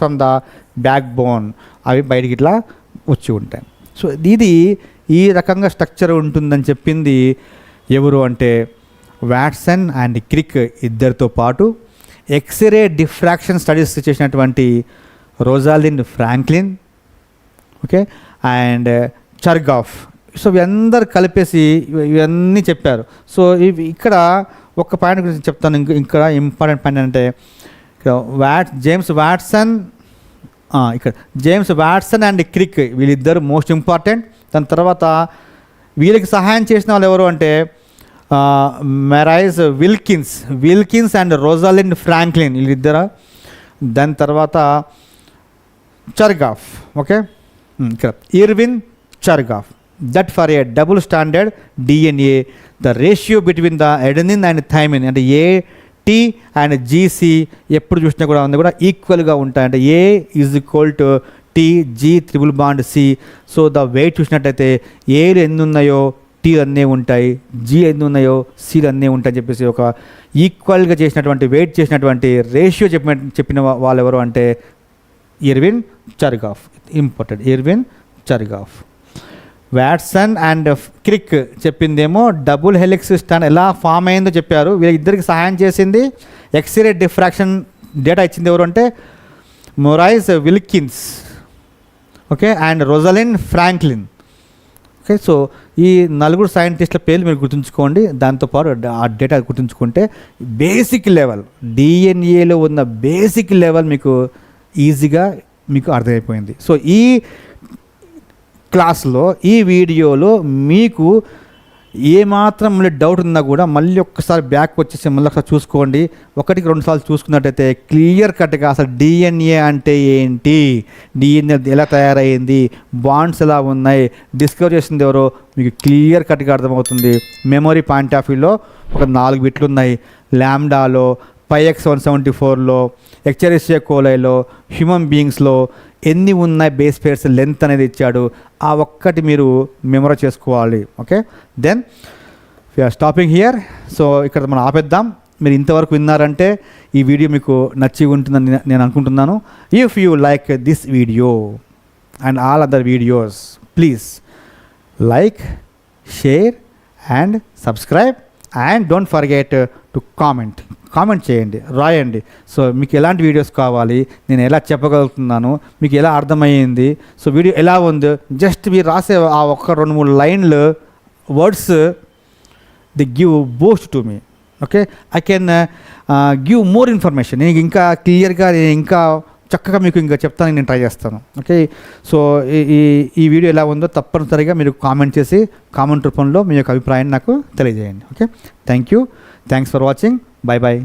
Speaker 1: from the backbone. అవి బయటికి ఇట్లా వచ్చి ఉంటాయి. సో ఇది ఈ రకంగా స్ట్రక్చర్ ఉంటుందని చెప్పింది ఎవరు అంటే వాట్సన్ అండ్ క్రిక్ ఇద్దరితో పాటు ఎక్స్రే డిఫ్రాక్షన్ స్టడీస్ చేసినటువంటి Rosalind Franklin, okay, and Chargaff. So ఇవందరు కలిపేసి ఇవన్నీ చెప్పారు. సో ఇవి ఇక్కడ ఒక పాయింట్ గురించి చెప్తాను. ఇక్కడ ఇంపార్టెంట్ పాయింట్ అంటే జేమ్స్ వాట్సన్ అండ్ క్రిక్ వీళ్ళిద్దరు మోస్ట్ ఇంపార్టెంట్. దాని తర్వాత వీళ్ళకి సహాయం చేసిన వాళ్ళు ఎవరు అంటే Maurice Wilkins and Rosalind Franklin వీళ్ళిద్దరు. దాని తర్వాత చర్గాఫ్, ఓకే, ఇక్కడ Erwin Chargaff. That for a double standard DNA the ratio between the adenine and thymine అంటే AT అండ్ GC ఎప్పుడు చూసినా కూడా ఉంది కూడా ఈక్వల్గా ఉంటాయి. అంటే A is equal to T, G triple bond C. So the weight చూసినట్టయితే Aలు ఎన్ని ఉన్నాయో T అన్నీ ఉంటాయి, G ఎన్ని ఉన్నాయో Cలు అన్నీ ఉంటాయని చెప్పేసి ఒక ఈక్వల్గా చేసినటువంటి వెయిట్ చేసినటువంటి రేషియో చెప్పిన వాళ్ళు ఎవరు అంటే Erwin Chargaff. Important, Erwin Chargaff. Watson and Crick చెప్పిందేమో డబుల్ హెలిక్స్ స్ట్రాండ్ ఎలా ఫామ్ అయిందో చెప్పారు. వీళ్ళిద్దరికి సహాయం చేసింది ఎక్స్రే డిఫ్రాక్షన్ డేటా ఇచ్చింది ఎవరు అంటే Maurice Wilkins, okay, and Rosalind Franklin. Okay, so ఈ నలుగురు సైంటిస్టుల పేర్లు మీరు గుర్తుంచుకోండి. దాంతోపాటు ఆ డేటా గుర్తుంచుకుంటే బేసిక్ లెవెల్ డిఎన్ఏలో ఉన్న బేసిక్ లెవెల్ మీకు ఈజీగా మీకు అర్థమైపోయింది. సో ఈ క్లాస్లో ఈ వీడియోలో మీకు ఏమాత్రం మళ్ళీ డౌట్ ఉన్నా కూడా మళ్ళీ ఒక్కసారి బ్యాక్ వచ్చేసి మళ్ళీ ఒకసారి చూసుకోండి. ఒకటికి రెండు సార్లు చూసుకున్నట్టయితే క్లియర్ కట్గా అసలు డిఎన్ఏ అంటే ఏంటి, డిఎన్ఏ ఎలా తయారైంది, బాండ్స్ ఎలా ఉన్నాయి, డిస్కవర్ చేసింది ఎవరో మీకు క్లియర్ కట్గా అర్థమవుతుంది. మెమొరీ పాయింట్ ఆఫ్ వ్యూలో ఒక 4 బిట్లు ఉన్నాయి. ల్యాండాలో, పైఎక్స్ 174లో, ఎక్చరిషియా కోలైలో, హ్యూమన్ బీయింగ్స్లో ఎన్ని ఉన్నాయి బేస్ పేర్స్ లెంత్ అనేది ఇచ్చాడు. ఆ ఒక్కటి మీరు మెమొరీ చేసుకోవాలి. Okay, then we are stopping here. So ఇక్కడ మనం ఆపేద్దాం. మీరు ఇంతవరకు విన్నారంటే ఈ వీడియో మీకు నచ్చి ఉంటుందని నేను అనుకుంటున్నాను. If you like this video and all other videos, please like, share and subscribe and don't forget to comment చేయండి, రాయండి. సో మీకు ఎలాంటి వీడియోస్ కావాలి, నేను ఎలా చెప్పగలుగుతున్నాను, మీకు ఎలా అర్థమయ్యింది, సో వీడియో ఎలా ఉంది, జస్ట్ మీరు రాసే ఆ 1-2-3 లైన్లు words the give Boost to me. Okay, I can give more information. నేను ఇంకా క్లియర్గా ఇంకా చక్కగా మీకు ఇంకా చెప్తాను, నేను ట్రై చేస్తాను. ఓకే, సో ఈ వీడియో ఎలా ఉందో తప్పనిసరిగా మీరు కామెంట్ చేసి కామెంట్ రూపంలో మీ యొక్క అభిప్రాయాన్ని నాకు తెలియజేయండి. Okay, thanks for watching. Bye bye.